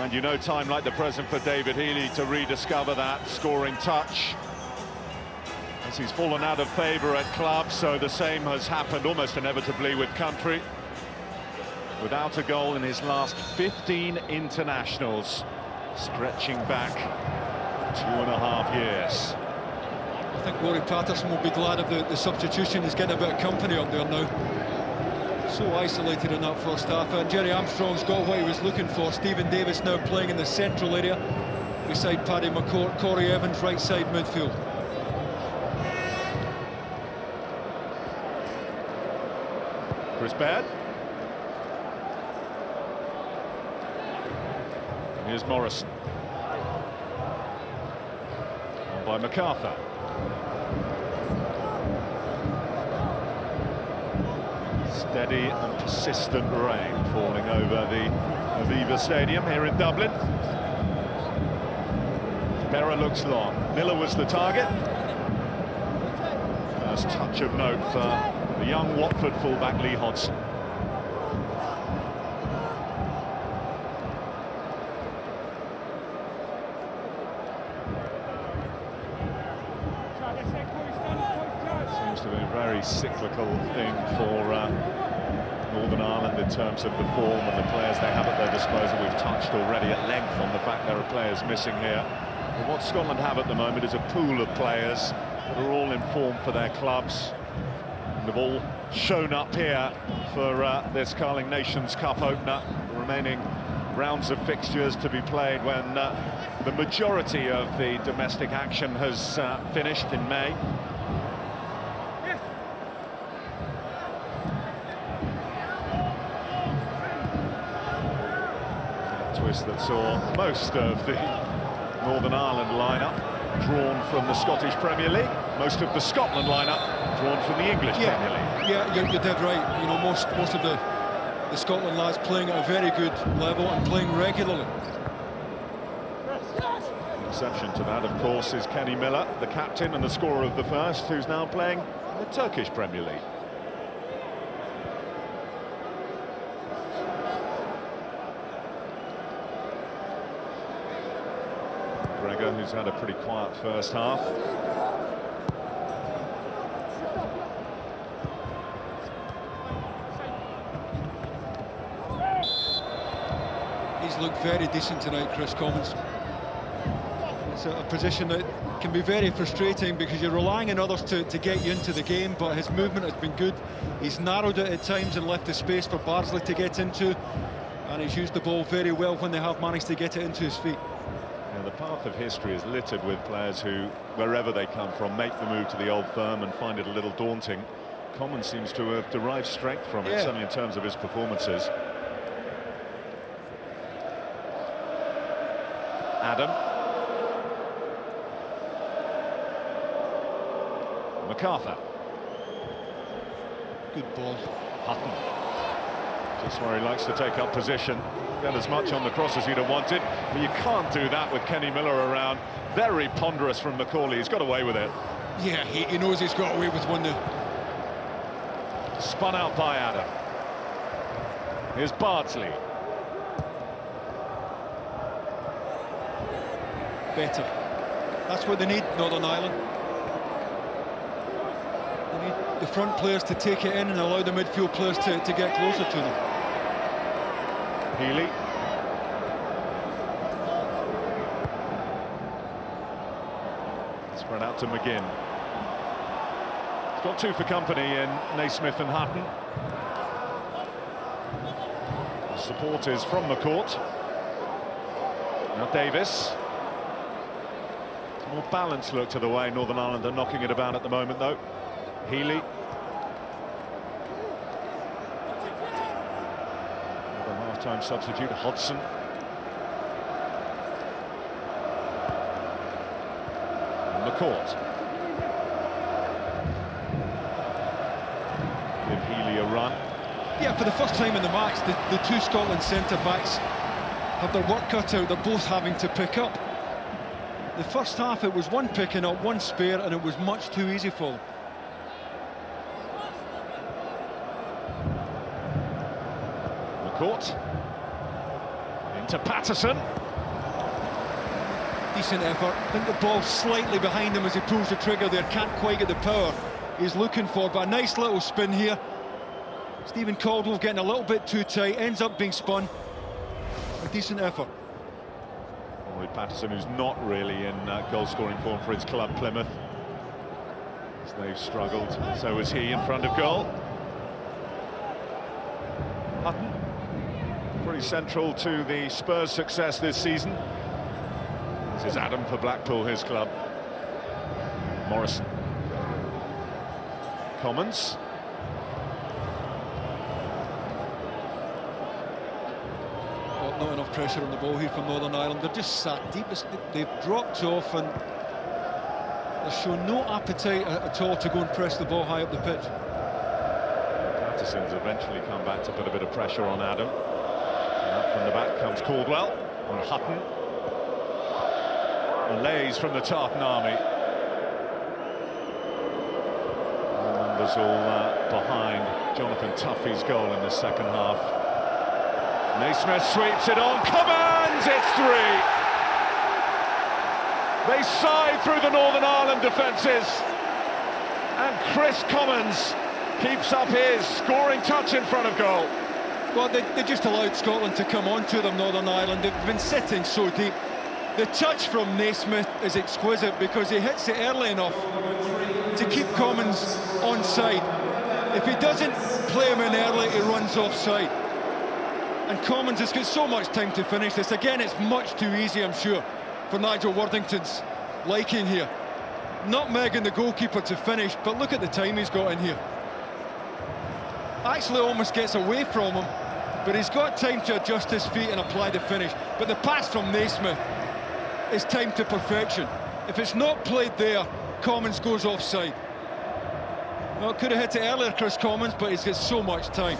And you know, time like the present for David Healy to rediscover that scoring touch, as he's fallen out of favour at club, so the same has happened almost inevitably with country. Without a goal in his last 15 internationals, stretching back 2.5 years. I think Rory Patterson will be glad of the substitution. He's getting a bit of company up there now. So isolated in that first half, and Jerry Armstrong's got what he was looking for. Stephen Davis now playing in the central area beside Paddy McCourt. Corey Evans right side midfield. Chris Baird. Here's Morrison. On by Macarthur. Steady and persistent rain falling over the Aviva Stadium here in Dublin. Berra looks long. Miller was the target. First touch of note for the young Watford fullback Lee Hodson. Seems to be a very cyclical thing for Northern Ireland in terms of the form and the players they have at their disposal. We've touched already at length on the fact there are players missing here. But what Scotland have at the moment is a pool of players that are all in form for their clubs. And have all shown up here for this Carling Nations Cup opener. The remaining rounds of fixtures to be played when the majority of the domestic action has finished in May. Twist that saw most of the Northern Ireland lineup drawn from the Scottish Premier League, most of the Scotland lineup drawn from the English Premier League. Yeah, you're dead right. You know, most of the Scotland lads playing at a very good level and playing regularly. The exception to that, of course, is Kenny Miller, the captain and the scorer of the first, who's now playing in the Turkish Premier League. Gregor, who's had a pretty quiet first half. He's looked very decent tonight, Chris Commons. It's a position that can be very frustrating because you're relying on others to get you into the game, but his movement has been good. He's narrowed it at times and left the space for Bardsley to get into, and he's used the ball very well when they have managed to get it into his feet. The path of history is littered with players who, wherever they come from, make the move to the old firm and find it a little daunting. Common seems to have derived strength from it, certainly in terms of his performances. Adam. Macarthur. Good ball. Hutton. Just where he likes to take up position. Get as much on the cross as he'd have wanted, but you can't do that with Kenny Miller around. Very ponderous from Macaulay. He's got away with it. Yeah, he knows he's got away with one now. Spun out by Adam. Here's Bardsley. Better. That's what they need, Northern Ireland. They need the front players to take it in and allow the midfield players to get closer to them. Healy. Spread out to McGinn. He's got two for company in Naismith and Hutton. The support is from McCourt. Now Davis. More balanced look to the way Northern Ireland are knocking it about at the moment, though. Healy. Half-time substitute, Hodson. And McCourt. Give Healy a run. Yeah, for the first time in the match, the two Scotland centre-backs have their work cut out. They're both having to pick up. The first half, it was one picking up, one spare, and it was much too easy for them. McCourt. to Patterson. Decent effort. I think the ball's slightly behind him as he pulls the trigger there. Can't quite get the power he's looking for, but a nice little spin here. Stephen Caldwell getting a little bit too tight, ends up being spun. A decent effort. Roy Patterson, who's not really in goal-scoring form for his club, Plymouth. As they've struggled, so was he in front of goal. Hutton, pretty central to the Spurs' success this season. This is Adam for Blackpool, his club. Morrison. Commons. Well, not enough pressure on the ball here from Northern Ireland. They're just sat deep. They've dropped off and they've shown no appetite at all to go and press the ball high up the pitch. Patterson's eventually come back to put a bit of pressure on Adam. And up from the back comes Caldwell and Hutton. And Lays from the Tartan Army. Numbers all behind Jonathan Tuffy's goal in the second half. Naismith sweeps it on, Commons, it's 3! They side through the Northern Ireland defences, and Chris Commons keeps up his scoring touch in front of goal. Well, they just allowed Scotland to come on to them, Northern Ireland. They've been sitting so deep. The touch from Naismith is exquisite because he hits it early enough to keep Commons onside. If he doesn't play him in early, he runs offside. And Commons has got so much time to finish this. Again, it's much too easy, I'm sure, for Nigel Worthington's liking here. Nutmegging the goalkeeper to finish, but look at the time he's got in here. Actually almost gets away from him, but he's got time to adjust his feet and apply the finish. But the pass from Naismith is timed to perfection. If it's not played there, Commons goes offside. Well, could have hit it earlier, Chris Commons, but he's got so much time.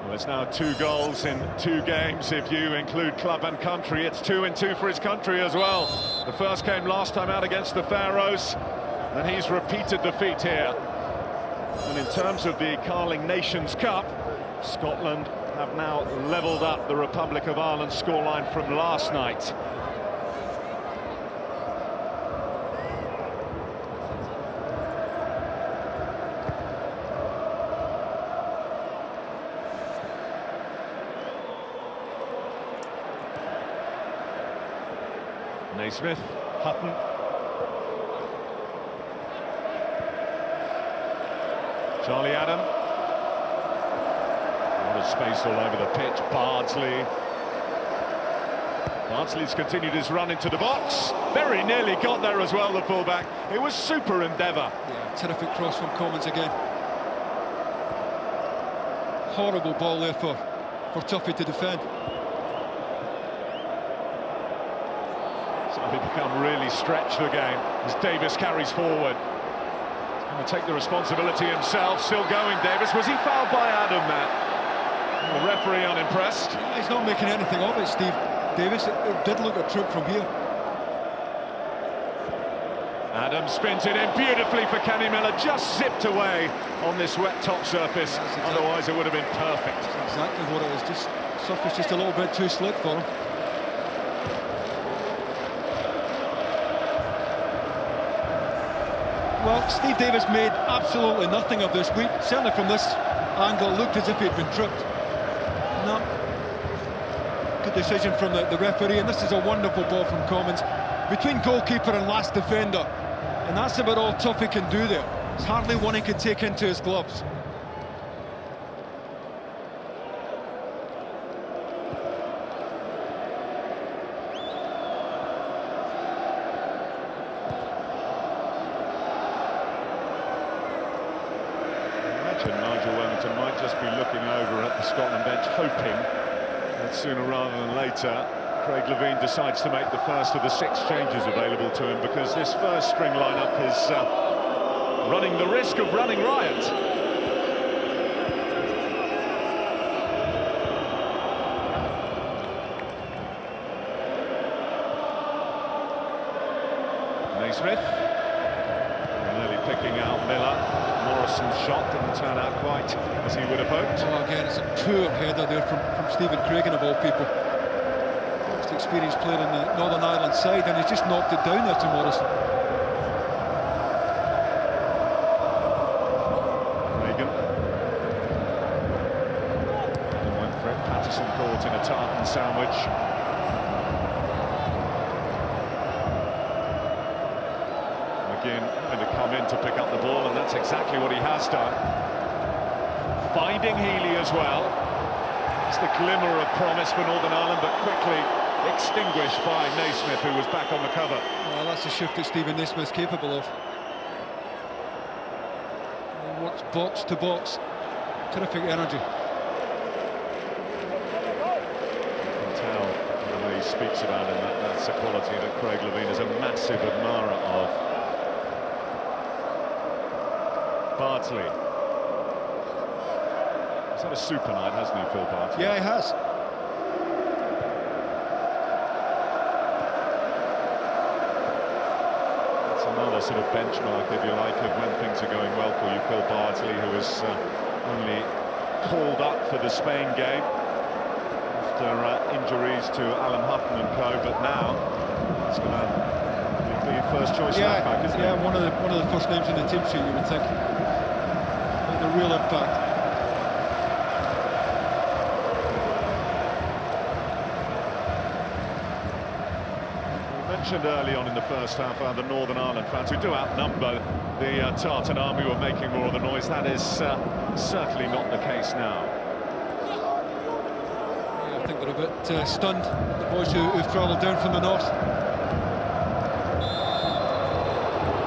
Well, it's now 2 goals in 2 games. If you include club and country, it's 2 in 2 for his country as well. The first came last time out against the Faroes, and he's repeated defeat here. And in terms of the Carling Nations Cup, Scotland have now levelled up the Republic of Ireland scoreline from last night. Naismith, Hutton. Charlie Adam. A lot of space all over the pitch. Bardsley's continued his run into the box. Very nearly got there as well, the fullback. It was super endeavour. Yeah, terrific cross from Commons again. Horrible ball there for Tuffy to defend. So they become really stretched again as Davis carries forward. He's going to take the responsibility himself. Still going, Davis. Was he fouled by Adam, Matt? The referee unimpressed. He's not making anything of it, Steve. Davis, it did look a trip from here. Adam spins it in beautifully for Kenny Miller, just zipped away on this wet top surface. Otherwise it would have been perfect. That's exactly what it is, just surface just a little bit too slick for him. Well, Steve Davis made absolutely nothing of this. Certainly from this angle, it looked as if he'd been tripped. No. Good decision from the referee, and this is a wonderful ball from Commons between goalkeeper and last defender, and that's about all Tuffy can do there. It's hardly one he could take into his gloves. Nigel might just be looking over at the Scotland bench, hoping that sooner rather than later Craig Levein decides to make the first of the 6 changes available to him, because this first string lineup is running the risk of running riot. Naismith nearly picking out Miller. Morrison shot didn't turn out quite as he would have hoped. Oh, again, it's a poor header there from Stephen Craigan, of all people. Most experienced player in the Northern Ireland side, and he's just knocked it down there to Morrison. Craigan. And went for it. Patterson caught in a tartan sandwich. McGinn going to come in to pick up the ball, and that's exactly what he has done. Finding Healy as well. It's the glimmer of promise for Northern Ireland, but quickly extinguished by Naismith, who was back on the cover. Well, that's a shift that Stephen Naismith's capable of. He works box to box. Terrific energy. You can tell the way he speaks about him, that's a quality that Craig Levein is a massive admirer of. Bardsley. He's had a super night, hasn't he, Phil Bardsley? Yeah, he has. It's another sort of benchmark, if you like, of when things are going well for you. Phil Bardsley, who was only called up for the Spain game after injuries to Alan Hutton and co, but now it's going to be your first choice left back, isn't it? Yeah, one of the first names in the team sheet, you would think. The real impact. We mentioned early on in the first half the Northern Ireland fans, who do outnumber the Tartan army, were making more of the noise. That is certainly not the case now. Yeah, I think they're a bit stunned, the boys who've travelled down from the north.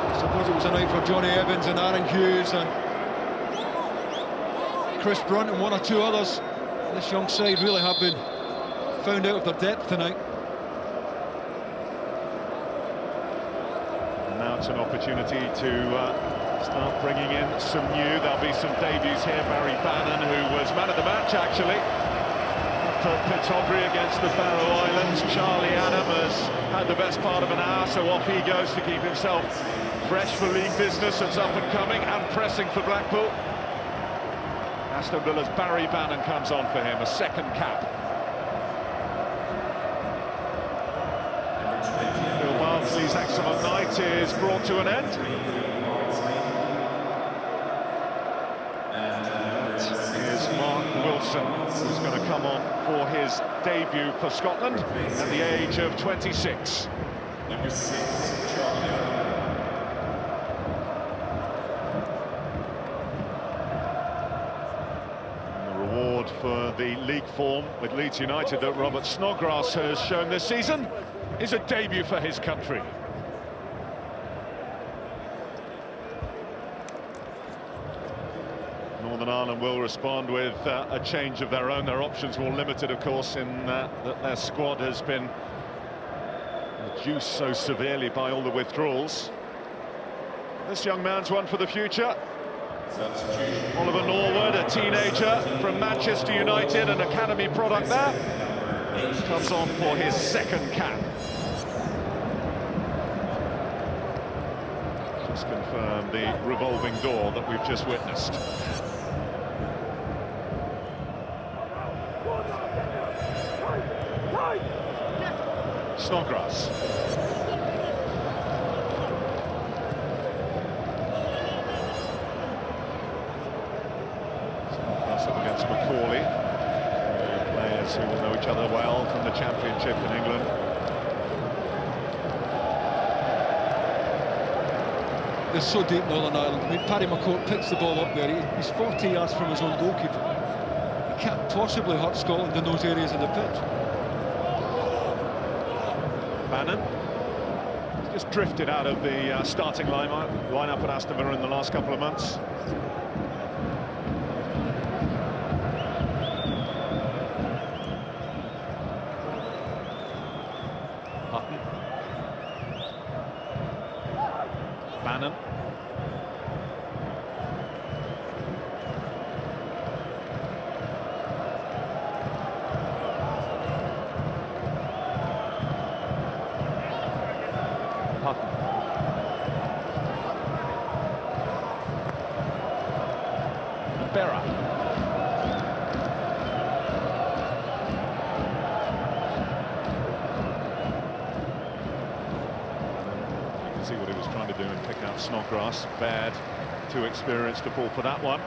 I suppose it was a night for Johnny Evans and Aaron Hughes and Chris Brunt and one or two others. This young side really have been found out of their depth tonight. And now it's an opportunity to start bringing in some new. There'll be some debuts here. Barry Bannon, who was man of the match actually for Pitogri against the Faroe Islands. Charlie Adam has had the best part of an hour, so off he goes to keep himself fresh for league business. It's up and coming and pressing for Blackpool. Aston Villa's Barry Bannon comes on for him, a second cap. Phil Bardsley's excellent night is brought to an end. Here's Mark Wilson, who's going to come on for his debut for Scotland at the age of 26. Number 6, Charlie. For the league form with Leeds United that Robert Snodgrass has shown this season is a debut for his country. Northern Ireland will respond with a change of their own. Their options more limited, of course, in that their squad has been reduced so severely by all the withdrawals. This young man's one for the future. Oliver Norwood, a teenager from Manchester United, an academy product there, comes on for his second cap. Just confirm the revolving door that we've just witnessed. Snodgrass. Macaulay, players who will know each other well from the Championship in England. They're so deep, Northern Ireland. I mean, Paddy McCourt picks the ball up there. He's 40 yards from his own goalkeeper. He can't possibly hurt Scotland in those areas of the pitch. Bannon just drifted out of the starting lineup at Aston Villa in the last couple of months. Bannon. Berra. You can see what he was trying to do and pick out Snodgrass. Baird, too experienced to fall for that one.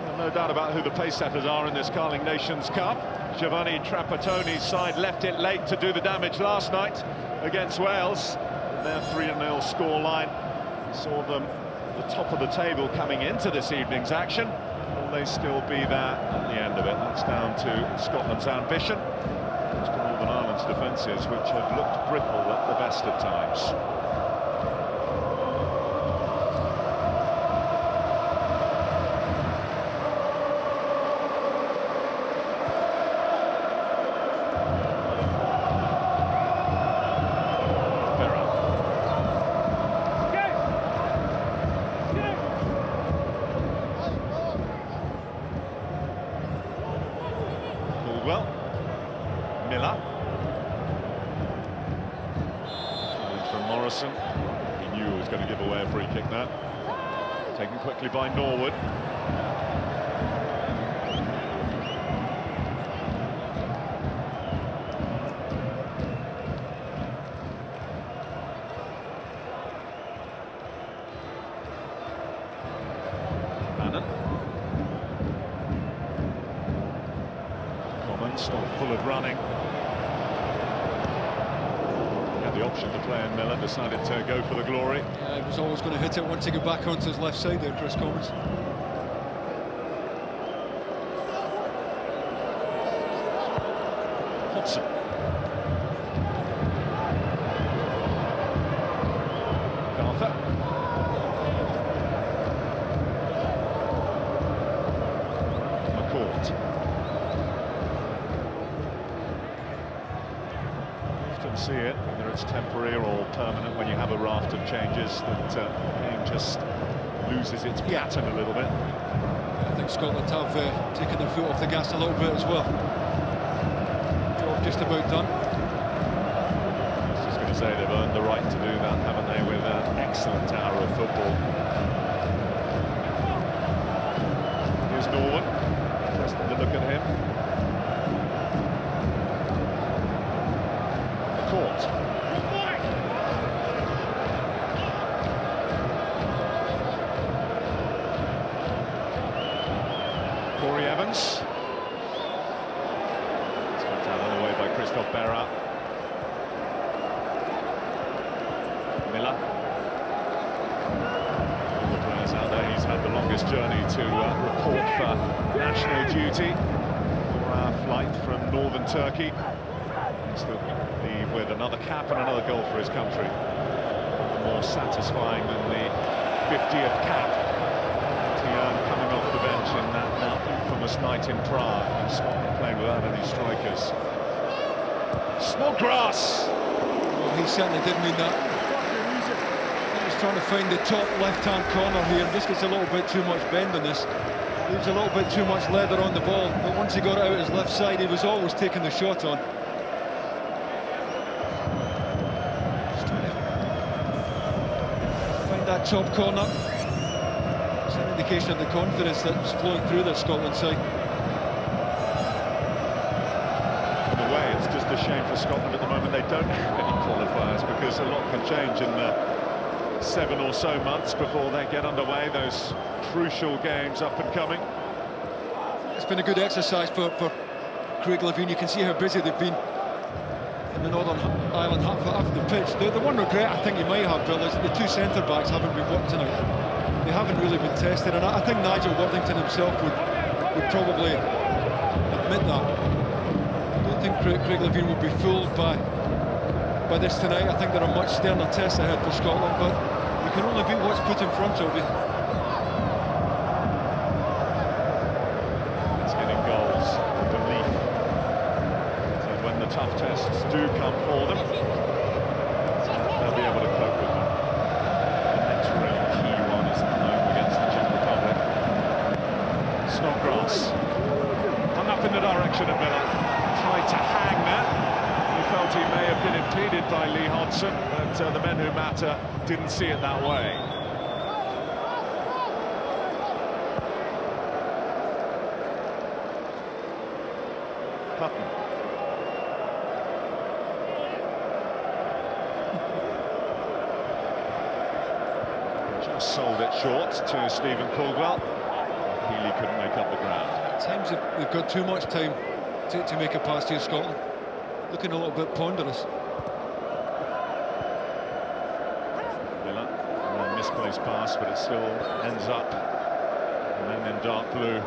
Well, no doubt about who the pace setters are in this Carling Nations Cup. Giovanni Trapattoni's side left it late to do the damage last night against Wales. Their 3-0 scoreline saw them at the top of the table coming into this evening's action. Will they still be there at the end of it? That's down to Scotland's ambition. It's to Northern Ireland's defences, which have looked brittle at the best of times. Well, Miller. Challenge from Morrison. He knew he was going to give away a free kick there. Taken quickly by Norwood. Still full of running. He had the option to play, and Miller decided to go for the glory. Yeah, he was always going to hit it once he got back onto his left side there, Chris Commons. Hudson. Macarthur. McCourt. See it, whether it's temporary or permanent, when you have a raft of changes, that the game just loses its pattern a little bit. I think Scotland have taken their foot off the gas a little bit as well. Job just about done. I was just going to say they've earned the right to do that, haven't they, with an excellent hour of football. Here's Norwood, interesting to look at him. Corey Evans. It's got out of the way by Christophe Berra. Miller. All the players out there. He's had the longest journey to report for national duty for our flight from northern Turkey. Still leave with another cap and another goal for his country. More satisfying than the 50th cap he earned coming off the bench in that now infamous night in Prague when Scotland played without any strikers. Snodgrass! Well, he certainly did mean that. He was trying to find the top left-hand corner here. Just gets a little bit too much bend on this. Leaves a little bit too much leather on the ball. But once he got it out his left side, he was always taking the shot on. That top corner, it's an indication of the confidence that's flowing through the Scotland side. In a way, it's just a shame for Scotland at the moment they don't have any qualifiers, because a lot can change in the 7 or so months before they get underway, those crucial games up and coming. It's been a good exercise for Craig Levein. You can see how busy they've been in the Northern Ireland half of the pitch. The one regret I think you might have, Bill, is the two centre-backs haven't been worked tonight. They haven't really been tested, and I think Nigel Watlington himself would probably admit that. I don't think Craig Levein would be fooled by this tonight. I think there are much sterner tests ahead for Scotland, but you can only beat what's put in front of you. It's getting goals, belief. So when the tough tests do come for them, they'll be able to cope with them. The next really key one is at home against the Czech Republic. Snodgrass hung up in the direction of Miller, tried to hang that. He felt he may have been impeded by Lee Hodson, but the men who matter didn't see it that way. Hutton. Just sold it short to Stephen Caldwell. Healy couldn't make up the ground. At times they've got too much time to make a pass here, Scotland. Looking a little bit ponderous. Miller, a misplaced pass, but it still ends up. And then in dark blue,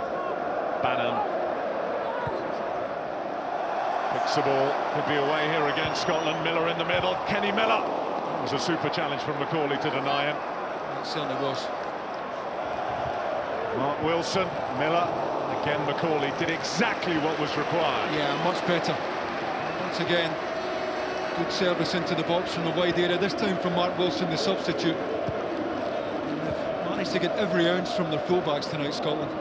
Bannon picks the ball. Could be away here against Scotland. Miller in the middle. Kenny Miller. It was a super challenge from Macaulay to deny him. It certainly was. Mark Wilson, Miller, again Macaulay did exactly what was required. Yeah, much better. Once again, good service into the box from the wide area, this time from Mark Wilson, the substitute. And they've managed to get every ounce from their fullbacks tonight, Scotland.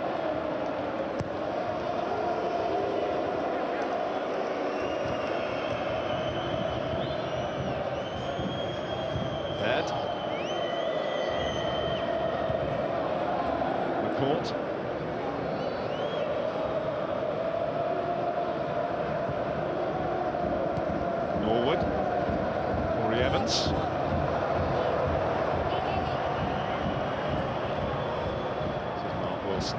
Ed. McCourt. Norwood. Corey Evans. This is Mark Wilson.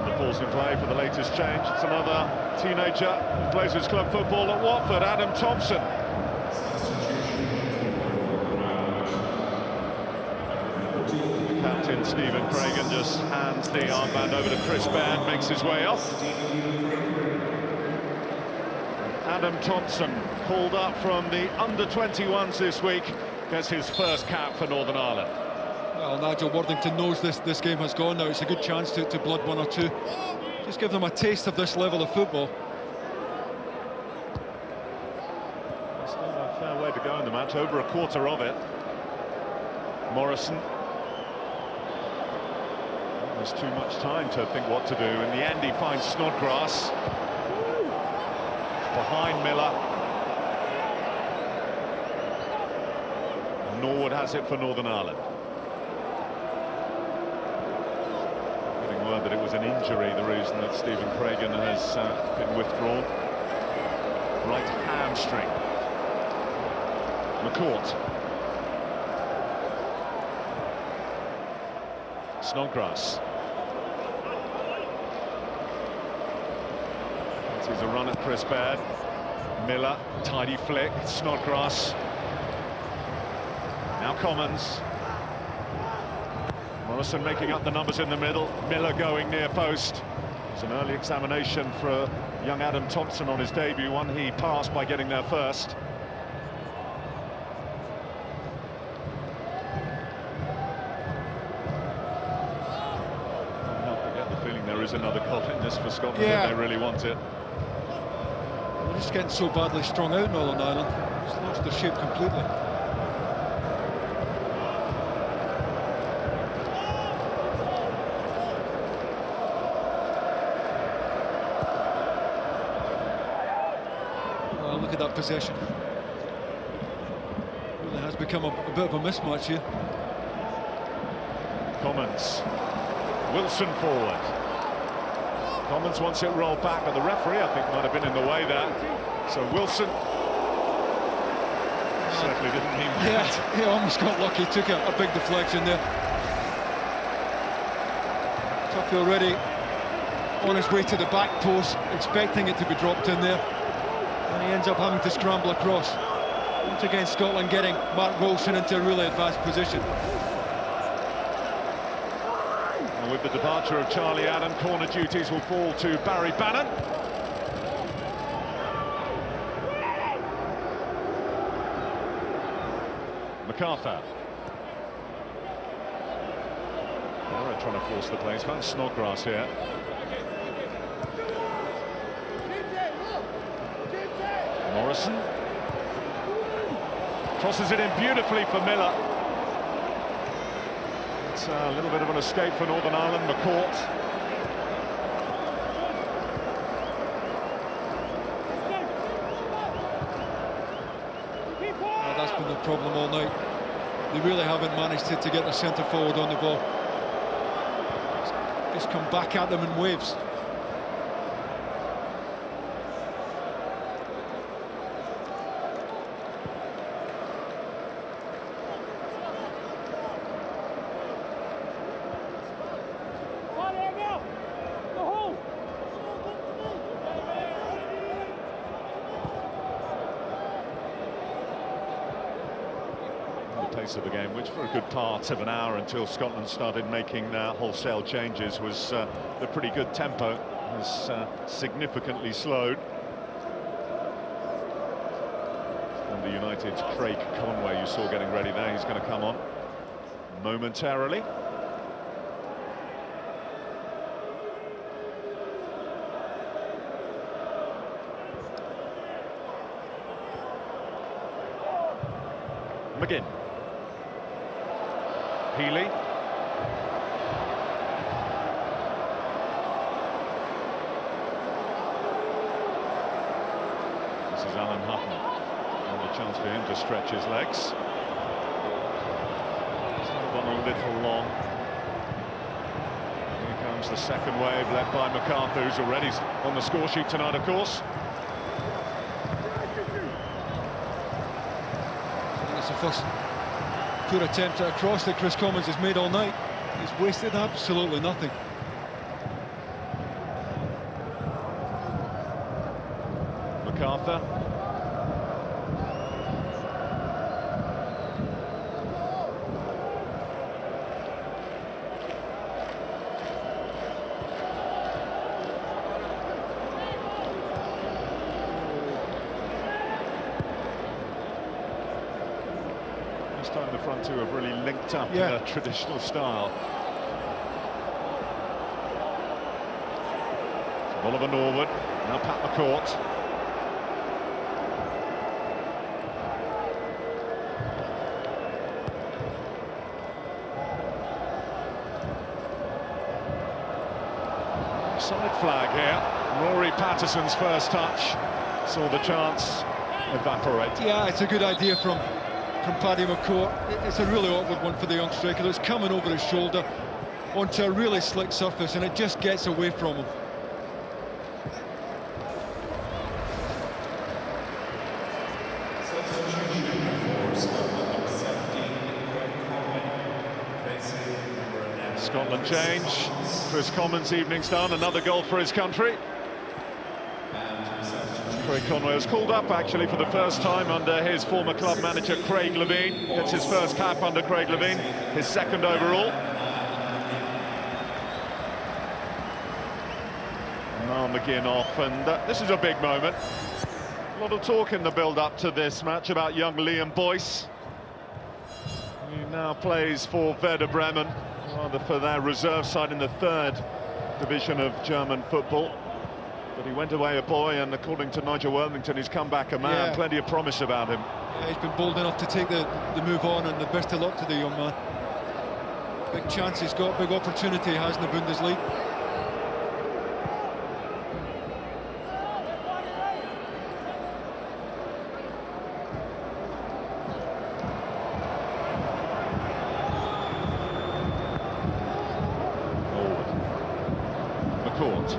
The ball's in play for the latest change. It's another teenager who plays his club football at Watford, Adam Thompson. Captain Stephen Craigan just hands the armband over to Chris Baird, makes his way off. Adam Thompson, called up from the under-21s this week, gets his first cap for Northern Ireland. Well, Nigel, Watlington knows this game has gone now. It's a good chance to blood one or two. Just give them a taste of this level of football. There's still a fair way to go in the match, over a quarter of it. Morrison. There's too much time to think what to do. In the end, he finds Snodgrass. Behind Miller. Norwood has it for Northern Ireland. Getting word that it was an injury, the reason that Stephen Craigan has been withdrawn. Right hamstring. McCourt. Snodgrass. There's a run at Chris Baird. Miller, tidy flick. Snodgrass. Now Commons. Morrison making up the numbers in the middle. Miller going near post. It's an early examination for young Adam Thompson on his debut. One he passed by getting there first. There is another goal in this for Scotland if they really want it. They're just getting so badly strung out, Northern Ireland. It's lost their shape completely. Well, look at that possession. It really has become a bit of a mismatch here. Commons. Wilson forward. Commons wants it rolled back, but the referee, I think, might have been in the way there. So Wilson certainly didn't mean that. Yeah, he almost got lucky, took a big deflection there. Tuffy already on his way to the back post, expecting it to be dropped in there. And he ends up having to scramble across. Once again, Scotland getting Mark Wilson into a really advanced position. With the departure of Charlie Adam, corner duties will fall to Barry Bannon. Macarthur. They're trying to force the plays. Found Snodgrass here. Morrison. Crosses it in beautifully for Miller. It's a little bit of an escape for Northern Ireland. McCourt. That's been the problem all night. They really haven't managed to get their centre forward on the ball. just come back at them in waves. Pace of the game, which for a good part of an hour until Scotland started making wholesale changes, was a pretty good tempo, has significantly slowed. And the United's Craig Conway, you saw getting ready there, he's going to come on momentarily. McGinn. Healy. This is Alan Hutton. And a chance for him to stretch his legs. It's gone a little long. Here comes the second wave, led by Macarthur, who's already on the score sheet tonight, of course. It's the first poor attempt at a cross that Chris Commons has made all night. He's wasted absolutely nothing. Macarthur. Time the front two have really linked up in a traditional style. So Oliver Norwood, now Pat McCourt. Solid flag here. Rory Patterson's first touch saw the chance evaporate. Yeah, it's a good idea from Paddy McCourt. It's a really awkward one for the young striker. It's coming over his shoulder onto a really slick surface, and it just gets away from him. Scotland change. Chris Commons' evening's done. Another goal for his country. Craig Conway was called up actually for the first time under his former club manager Craig Levein. Gets his first cap under Craig Levein, his second overall. Now McGinn off, and this is a big moment. A lot of talk in the build-up to this match about young Liam Boyce. He now plays for Werder Bremen, rather for their reserve side in the third division of German football. But he went away a boy, and according to Nigel Watlington, he's come back a man. Yeah. Plenty of promise about him. Yeah, he's been bold enough to take the move on, and the best of luck to the young man. Big chance he's got, big opportunity he has in the Bundesliga. Norwood. McCourt.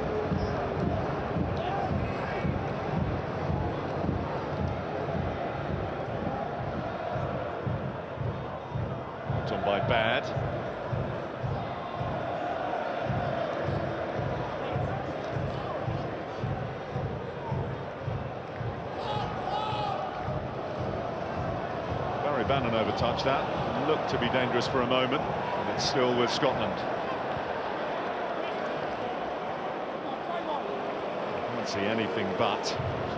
On by Bad. Barry Bannon overtouched that. Looked to be dangerous for a moment, and it's still with Scotland. Can't see anything but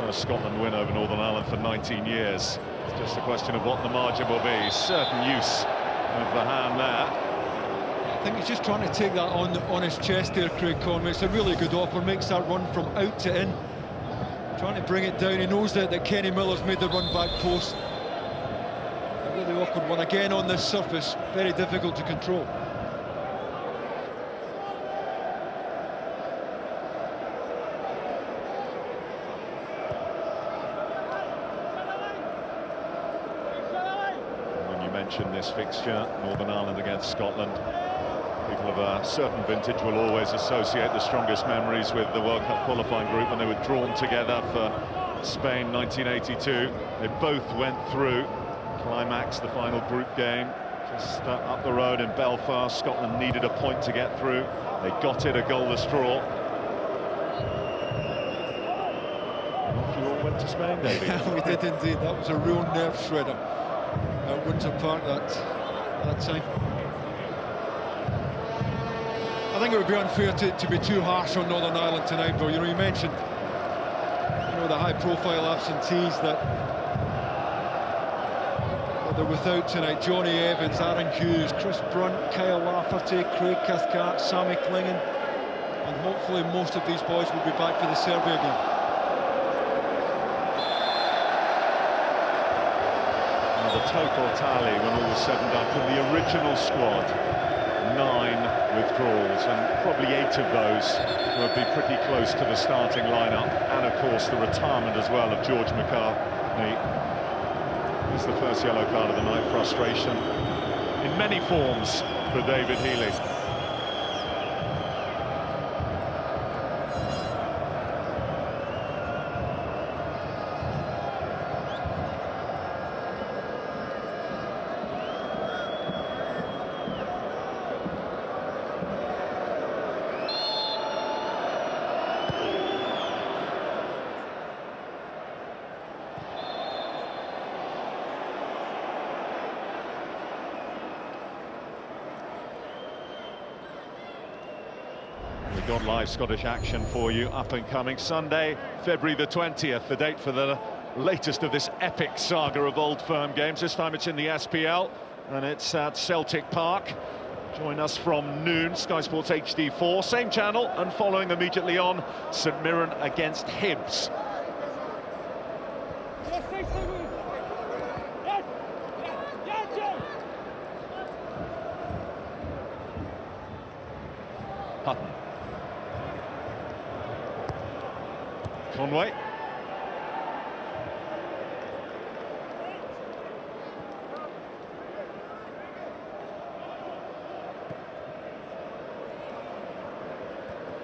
first Scotland win over Northern Ireland for 19 years. It's just a question of what the margin will be. Certain use of the hand there. I think he's just trying to take that on his chest there, Craig Conway. It's a really good offer, makes that run from out to in. Trying to bring it down, he knows that Kenny Miller's made the run back post. A really awkward one, again on this surface, very difficult to control. Mention this fixture, Northern Ireland against Scotland. People People of a certain vintage will always associate the strongest memories with the World Cup qualifying group when they were drawn together for Spain 1982. They both went through, climaxed the final group game just up the road in Belfast. Scotland needed a point to get through. They got it, a goalless draw. Off you all went to Spain, David. Yeah, we did indeed. That was a real nerve shredder at Windsor Park that time. I think it would be unfair to be too harsh on Northern Ireland tonight, though. You know, you mentioned, the high-profile absentees that they're without tonight. Johnny Evans, Aaron Hughes, Chris Brunt, Kyle Lafferty, Craig Cathcart, Sammy Clingan, and hopefully most of these boys will be back for the Serbia game. Now the total tally, when all was said and done, from the original squad, 9 withdrawals, and probably 8 of those would be pretty close to the starting lineup, and of course the retirement as well of George McCarthy. It's the first yellow card of the night. Frustration in many forms for David Healy. We've got live Scottish action for you up and coming Sunday, February the 20th, the date for the latest of this epic saga of Old Firm games. This time it's in the SPL and it's at Celtic Park. Join us from noon, Sky Sports HD4, same channel, and following immediately on, St Mirren against Hibs. Hutton. Conway.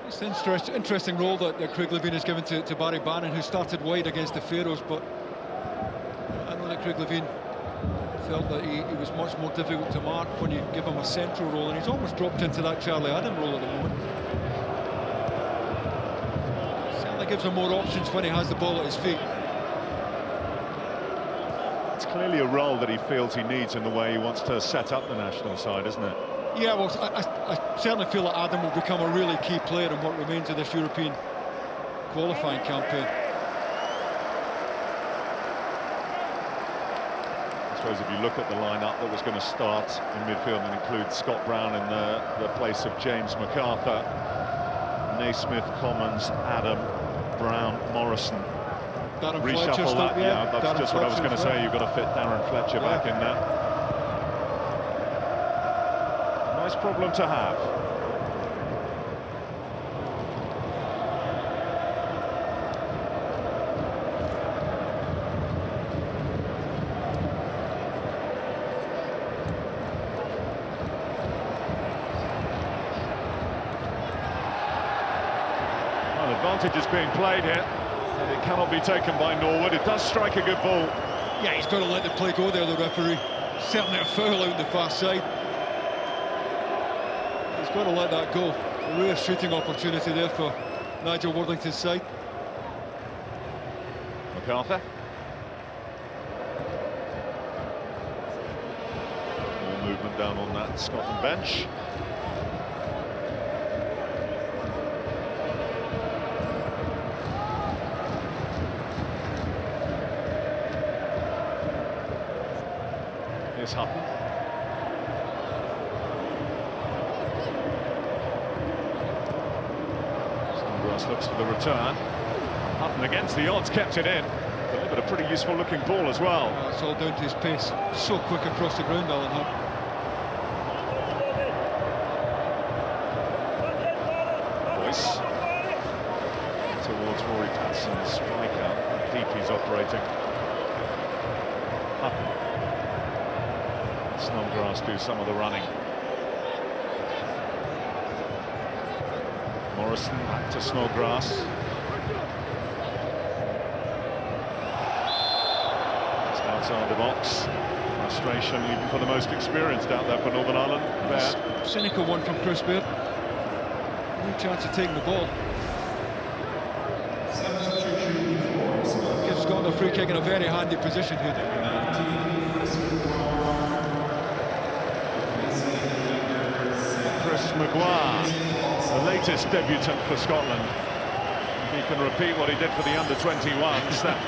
It's an interesting role that Craig Levein has given to Barry Bannon, who started wide against the Faroes, but I know that Craig Levein felt that he was much more difficult to mark when you give him a central role, and he's almost dropped into that Charlie Adam role at the moment. Certainly gives him more options when he has the ball at his feet. It's clearly a role that he feels he needs in the way he wants to set up the national side, isn't it? Yeah, well, I certainly feel that Adam will become a really key player in what remains of this European qualifying campaign. I suppose if you look at the lineup that was going to start in midfield and include Scott Brown in the place of James Macarthur, Naismith, Commons, Adam, Brown, Morrison. Darren Reshuffle Fletcher, that, yeah, that's Darren just what I was Fletcher going to say. You've got to fit Darren Fletcher back in there. Nice problem to have. Well, advantage is being played here. And it cannot be taken by Norwood. It does strike a good ball. Yeah, he's got to let the play go there, the referee. Certainly a foul out the far side. He's got to let that go. A rare shooting opportunity there for Nigel Watlington's side. Macarthur. More movement down on that Scotland bench. Here's Hutton. Snodgrass looks for the return. Hutton against the odds, kept it in. Delivered a pretty useful looking ball as well. It's all down to his pace. So quick across the ground, Alan Hunt. Boyce towards Rory Patson's striker. Deep he's operating. Hutton. Snodgrass do some of the running. Morrison back to Snodgrass. Just outside the box. Frustration even for the most experienced out there for Northern Ireland. Baird. Cynical one from Chris Baird. No chance of taking the ball. Gives Scotland a free kick in a very handy position here. Chris Maguire, the latest debutant for Scotland. He can repeat what he did for the under-21s. That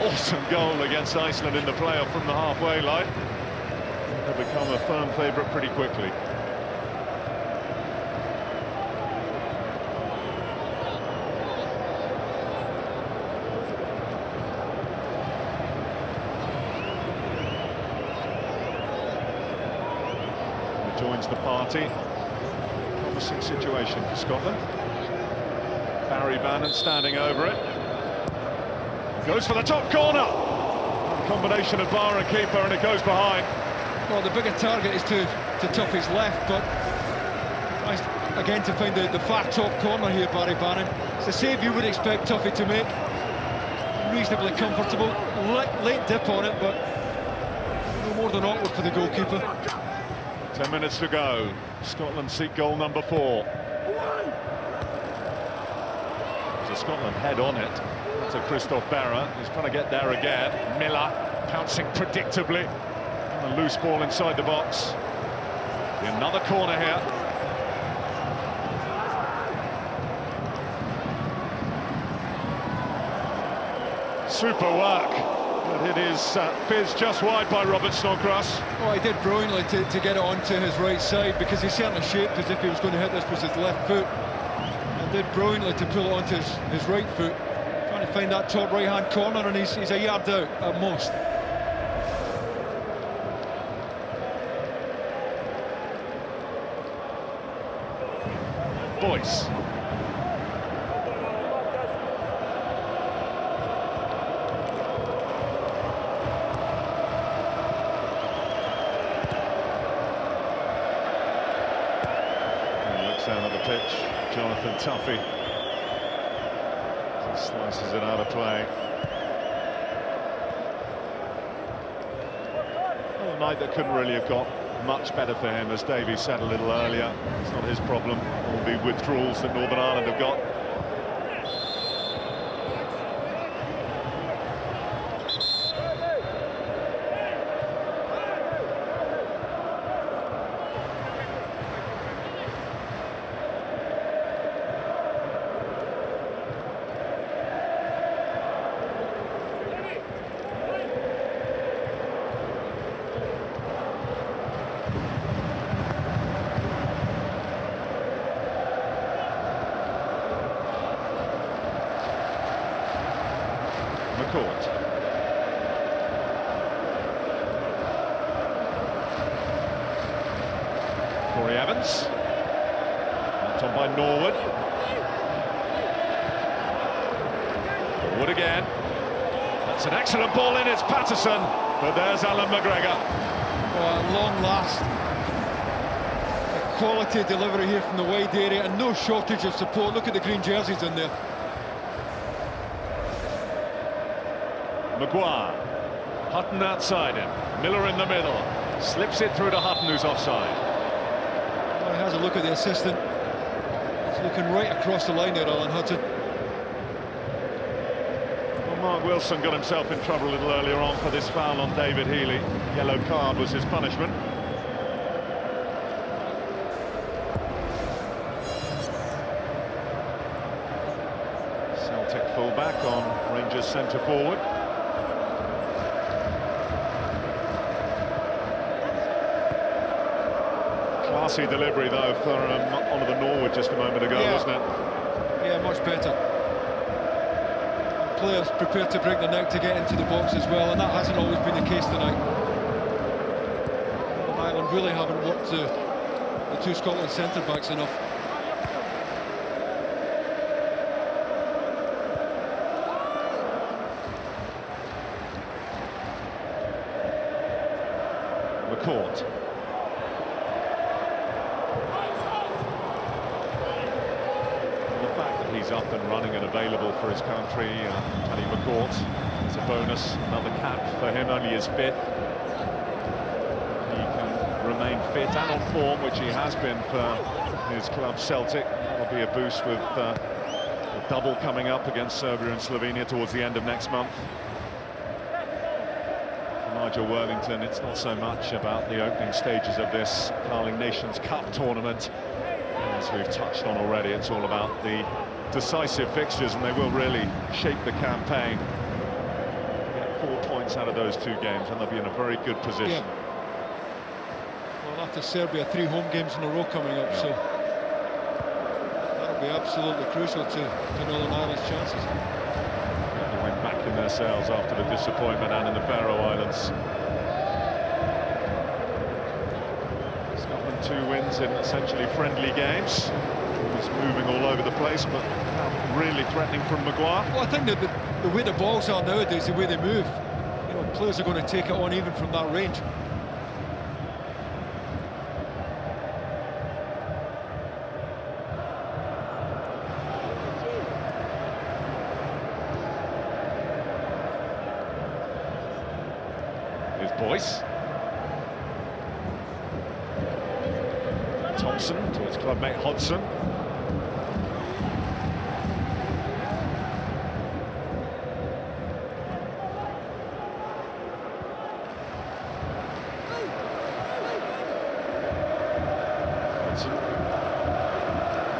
awesome goal against Iceland in the playoff from the halfway line. He'll become a firm favourite pretty quickly. He joins the party. Promising situation for Scotland. Barry Bannon standing over it. Goes for the top corner. A combination of bar and keeper, and it goes behind. Well, the bigger target is to Tuffy's left, but nice again to find the far top corner here, Barry Bannon. It's a save you would expect Tuffy to make. Reasonably comfortable. Late dip on it, but no more than awkward for the goalkeeper. 10 minutes to go. Scotland seek goal number 4. So Scotland head on it to Christophe Berra. He's trying to get there again. Miller pouncing predictably. And a loose ball inside the box. Another corner here. Super work. But it is fizzed just wide by Robert Snodgrass. Oh, he did brilliantly to get it onto his right side, because he certainly shaped as if he was going to hit this with his left foot. And did brilliantly to pull it onto his right foot. Trying to find that top right-hand corner, and he's a yard out at most. Boyce. Down at the pitch, Jonathan Tuffy slices it out of play. Well, a night that couldn't really have got much better for him, as Davey said a little earlier. It's not his problem, all the withdrawals that Northern Ireland have got. Court. Corey Evans. Knocked on by Norwood. Wood again. That's an excellent ball in, it's Patterson. But there's Alan McGregor. Oh, at long last. A quality delivery here from the wide area, and no shortage of support. Look at the green jerseys in there. Maguire, Hutton outside him, Miller in the middle, slips it through to Hutton, who's offside. Well, he has a look at the assistant. He's looking right across the line there, Alan Hutton. Well, Mark Wilson got himself in trouble a little earlier on for this foul on David Healy. Yellow card was his punishment. Celtic fullback on Rangers centre forward. Classy delivery though for Oliver Norwood just a moment ago, wasn't it? Yeah, much better. Players prepared to break the neck to get into the box as well, and that hasn't always been the case tonight. Ireland really haven't worked the two Scotland centre-backs enough. McCourt. he's up and running and available for his country. Macarthur, it's a bonus, another cap for him, only his 5th. He can remain fit and on form, which he has been for his club Celtic. That'll be a boost with the double coming up against Serbia and Slovenia towards the end of next month. For Nigel Watlington, it's not so much about the opening stages of this Carling Nations Cup tournament. As we've touched on already, it's all about the decisive fixtures, and they will really shape the campaign. Get 4 points out of those 2 games, and they'll be in a very good position. Yeah. Well, after Serbia, 3 home games in a row coming up, so that'll be absolutely crucial to Northern Ireland's chances. They went back in their sails after the disappointment and in the Faroe Islands. 2 wins in essentially friendly games. He's moving all over the place, but really threatening from Maguire. Well, I think that the way the balls are nowadays, the way they move, you know, players are going to take it on even from that range. Here's Boyce. Thompson to his clubmate Hodgson. Hodgson.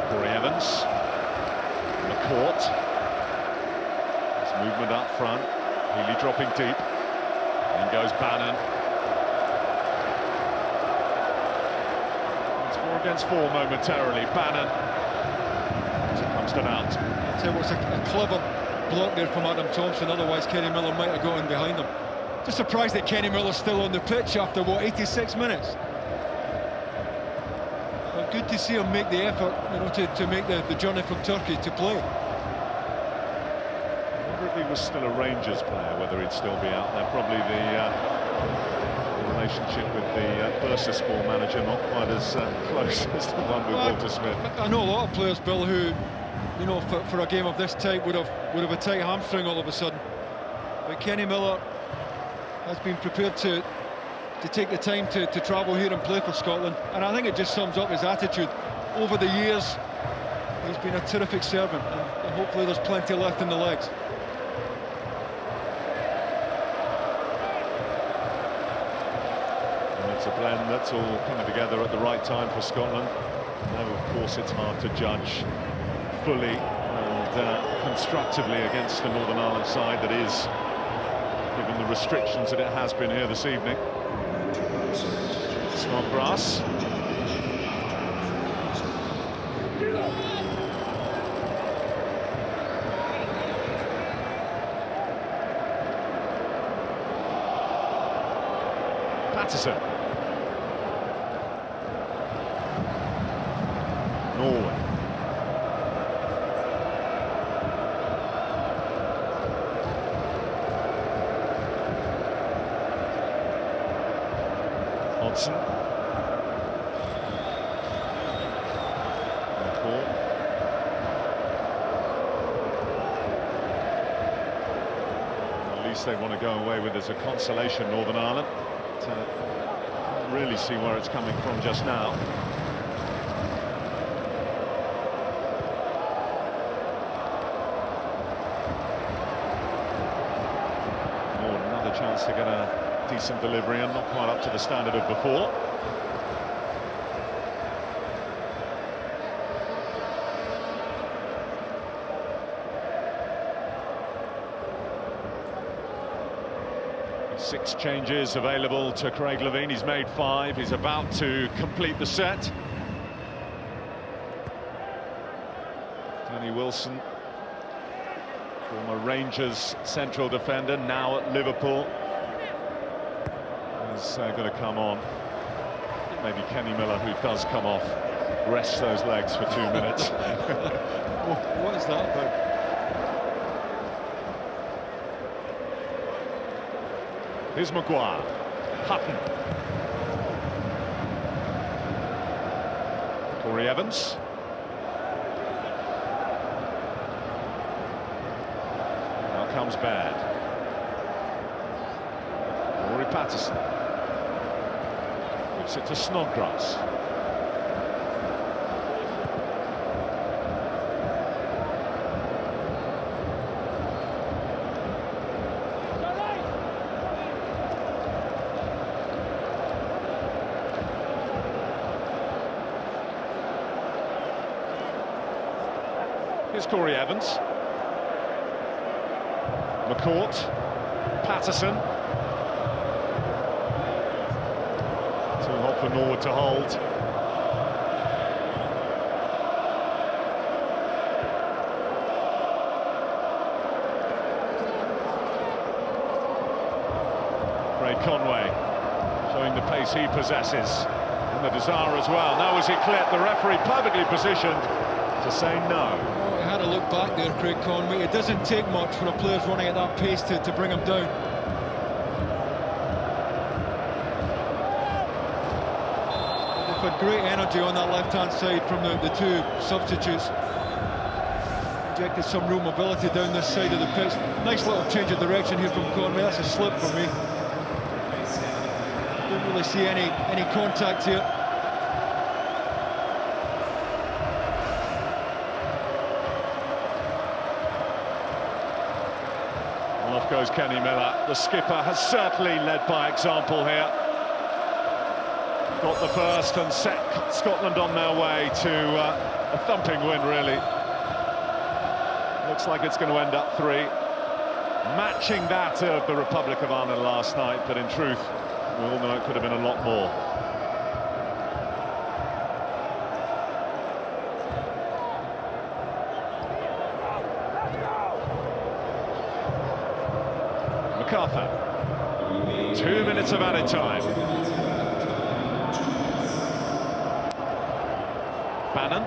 Corey Evans. Macarthur. His movement up front. Healy dropping deep. In goes Bannon. Against 4 momentarily. Bannon comes to out. I'll tell you what's a clever block there from Adam Thompson, otherwise Kenny Miller might have got in behind him. Just surprised that Kenny Miller's still on the pitch after, what, 86 minutes? But good to see him make the effort, you know, to make the journey from Turkey to play. I wonder if he was still a Rangers player, whether he'd still be out there. Probably the relationship with the Bursaspor manager not quite as close as the one with Walter Smith. I know a lot of players, Bill, who, you know, for a game of this type would have a tight hamstring all of a sudden. But Kenny Miller has been prepared to take the time to travel here and play for Scotland, and I think it just sums up his attitude. Over the years, he's been a terrific servant, and hopefully there's plenty left in the legs. It's a blend that's all coming together at the right time for Scotland. Now, of course, it's hard to judge fully and constructively against the Northern Ireland side that is, given the restrictions that it has been here this evening. Snodgrass. Patterson. Norwood. Hodgson. At least they want to go away with as a consolation, Northern Ireland. Can't really see where it's coming from just now. Another chance to get a decent delivery and not quite up to the standard of before. Six changes available to Craig Levein. He's made 5. He's about to complete the set. Danny Wilson, former Rangers central defender, now at Liverpool, is going to come on. Maybe Kenny Miller, who does come off, rests those legs for 2 minutes. What is that about? Here's Maguire. Hutton. Corey Evans. becomes bad. Rory Patterson gives it to Snodgrass. Here's Corey Evans. McCourt. Patterson. Too hot for Norwood to hold. Craig Conway showing the pace he possesses and the desire as well. Now as he cleared, the referee perfectly positioned to say no. Oh, he had a look back there, Craig Conway. It doesn't take much when a player's running at that pace to bring him down. They've had great energy on that left-hand side from the two substitutes. Injected some real mobility down this side of the pitch. Nice little change of direction here from Conway. That's a slip for me. Don't really see any contact here. Off goes Kenny Miller. The skipper has certainly led by example here. Got the first and set Scotland on their way to a thumping win, really. Looks like it's going to end up 3. Matching that of the Republic of Ireland last night, but in truth, we all know it could have been a lot more. Macarthur. 2 minutes of added time. Bannon.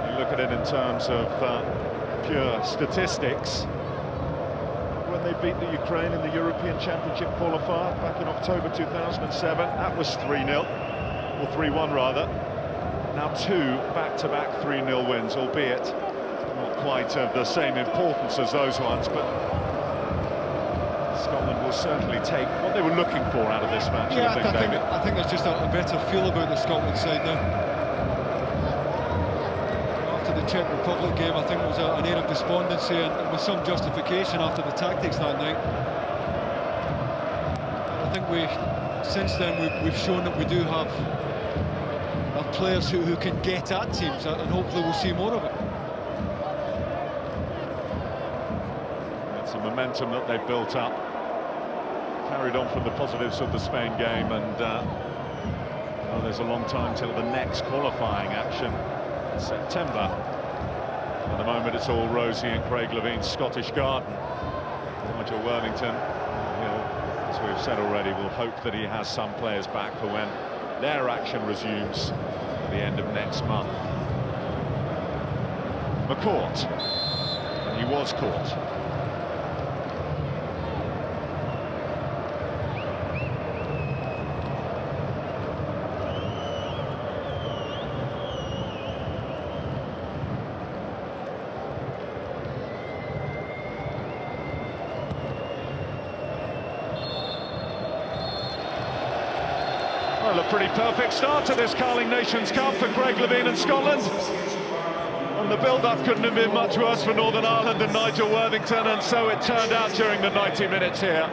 You look at it in terms of pure statistics. When they beat the Ukraine in the European Championship qualifier back in October 2007, that was 3-0, or 3-1 rather. Now 2 back-to-back 3-0 wins, albeit not quite of the same importance as those ones, but Scotland will certainly take what they were looking for out of this match. Yeah, I I think there's just a better feel about the Scotland side now. After the Czech Republic game, I think there was an air of despondency and with some justification after the tactics that night. I think since then we've shown that we do have players who can get at teams, and hopefully we'll see more of it. It's a momentum that they've built up, carried on from the positives of the Spain game, and well, there's a long time till the next qualifying action in September. At the moment it's all rosy in Craig Levine's Scottish garden. Nigel Watlington, as we've said already, will hope that he has some players back for when their action resumes at the end of next month. McCourt, and he was caught. Well, a pretty perfect start to this Carling Nations Cup for Craig Levine and Scotland. And the build-up couldn't have been much worse for Northern Ireland and Nigel Worthington, and so it turned out during the 90 minutes here.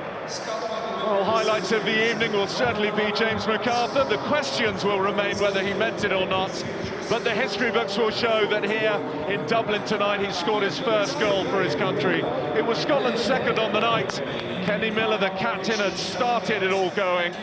Well, highlights of the evening will certainly be James Macarthur. The questions will remain whether he meant it or not, but the history books will show that here in Dublin tonight he scored his first goal for his country. It was Scotland's second on the night. Kenny Miller, the captain, had started it all going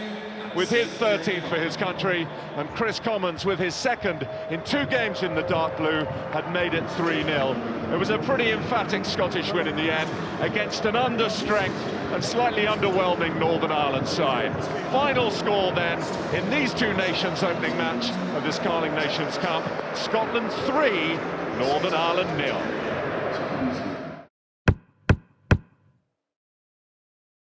with his 13th for his country, and Chris Commons, with his second in 2 games in the dark blue, had made it 3-0. It was a pretty emphatic Scottish win in the end against an under-strength and slightly underwhelming Northern Ireland side. Final score then in these 2 nations opening match of this Carling Nations Cup: Scotland 3, Northern Ireland 0.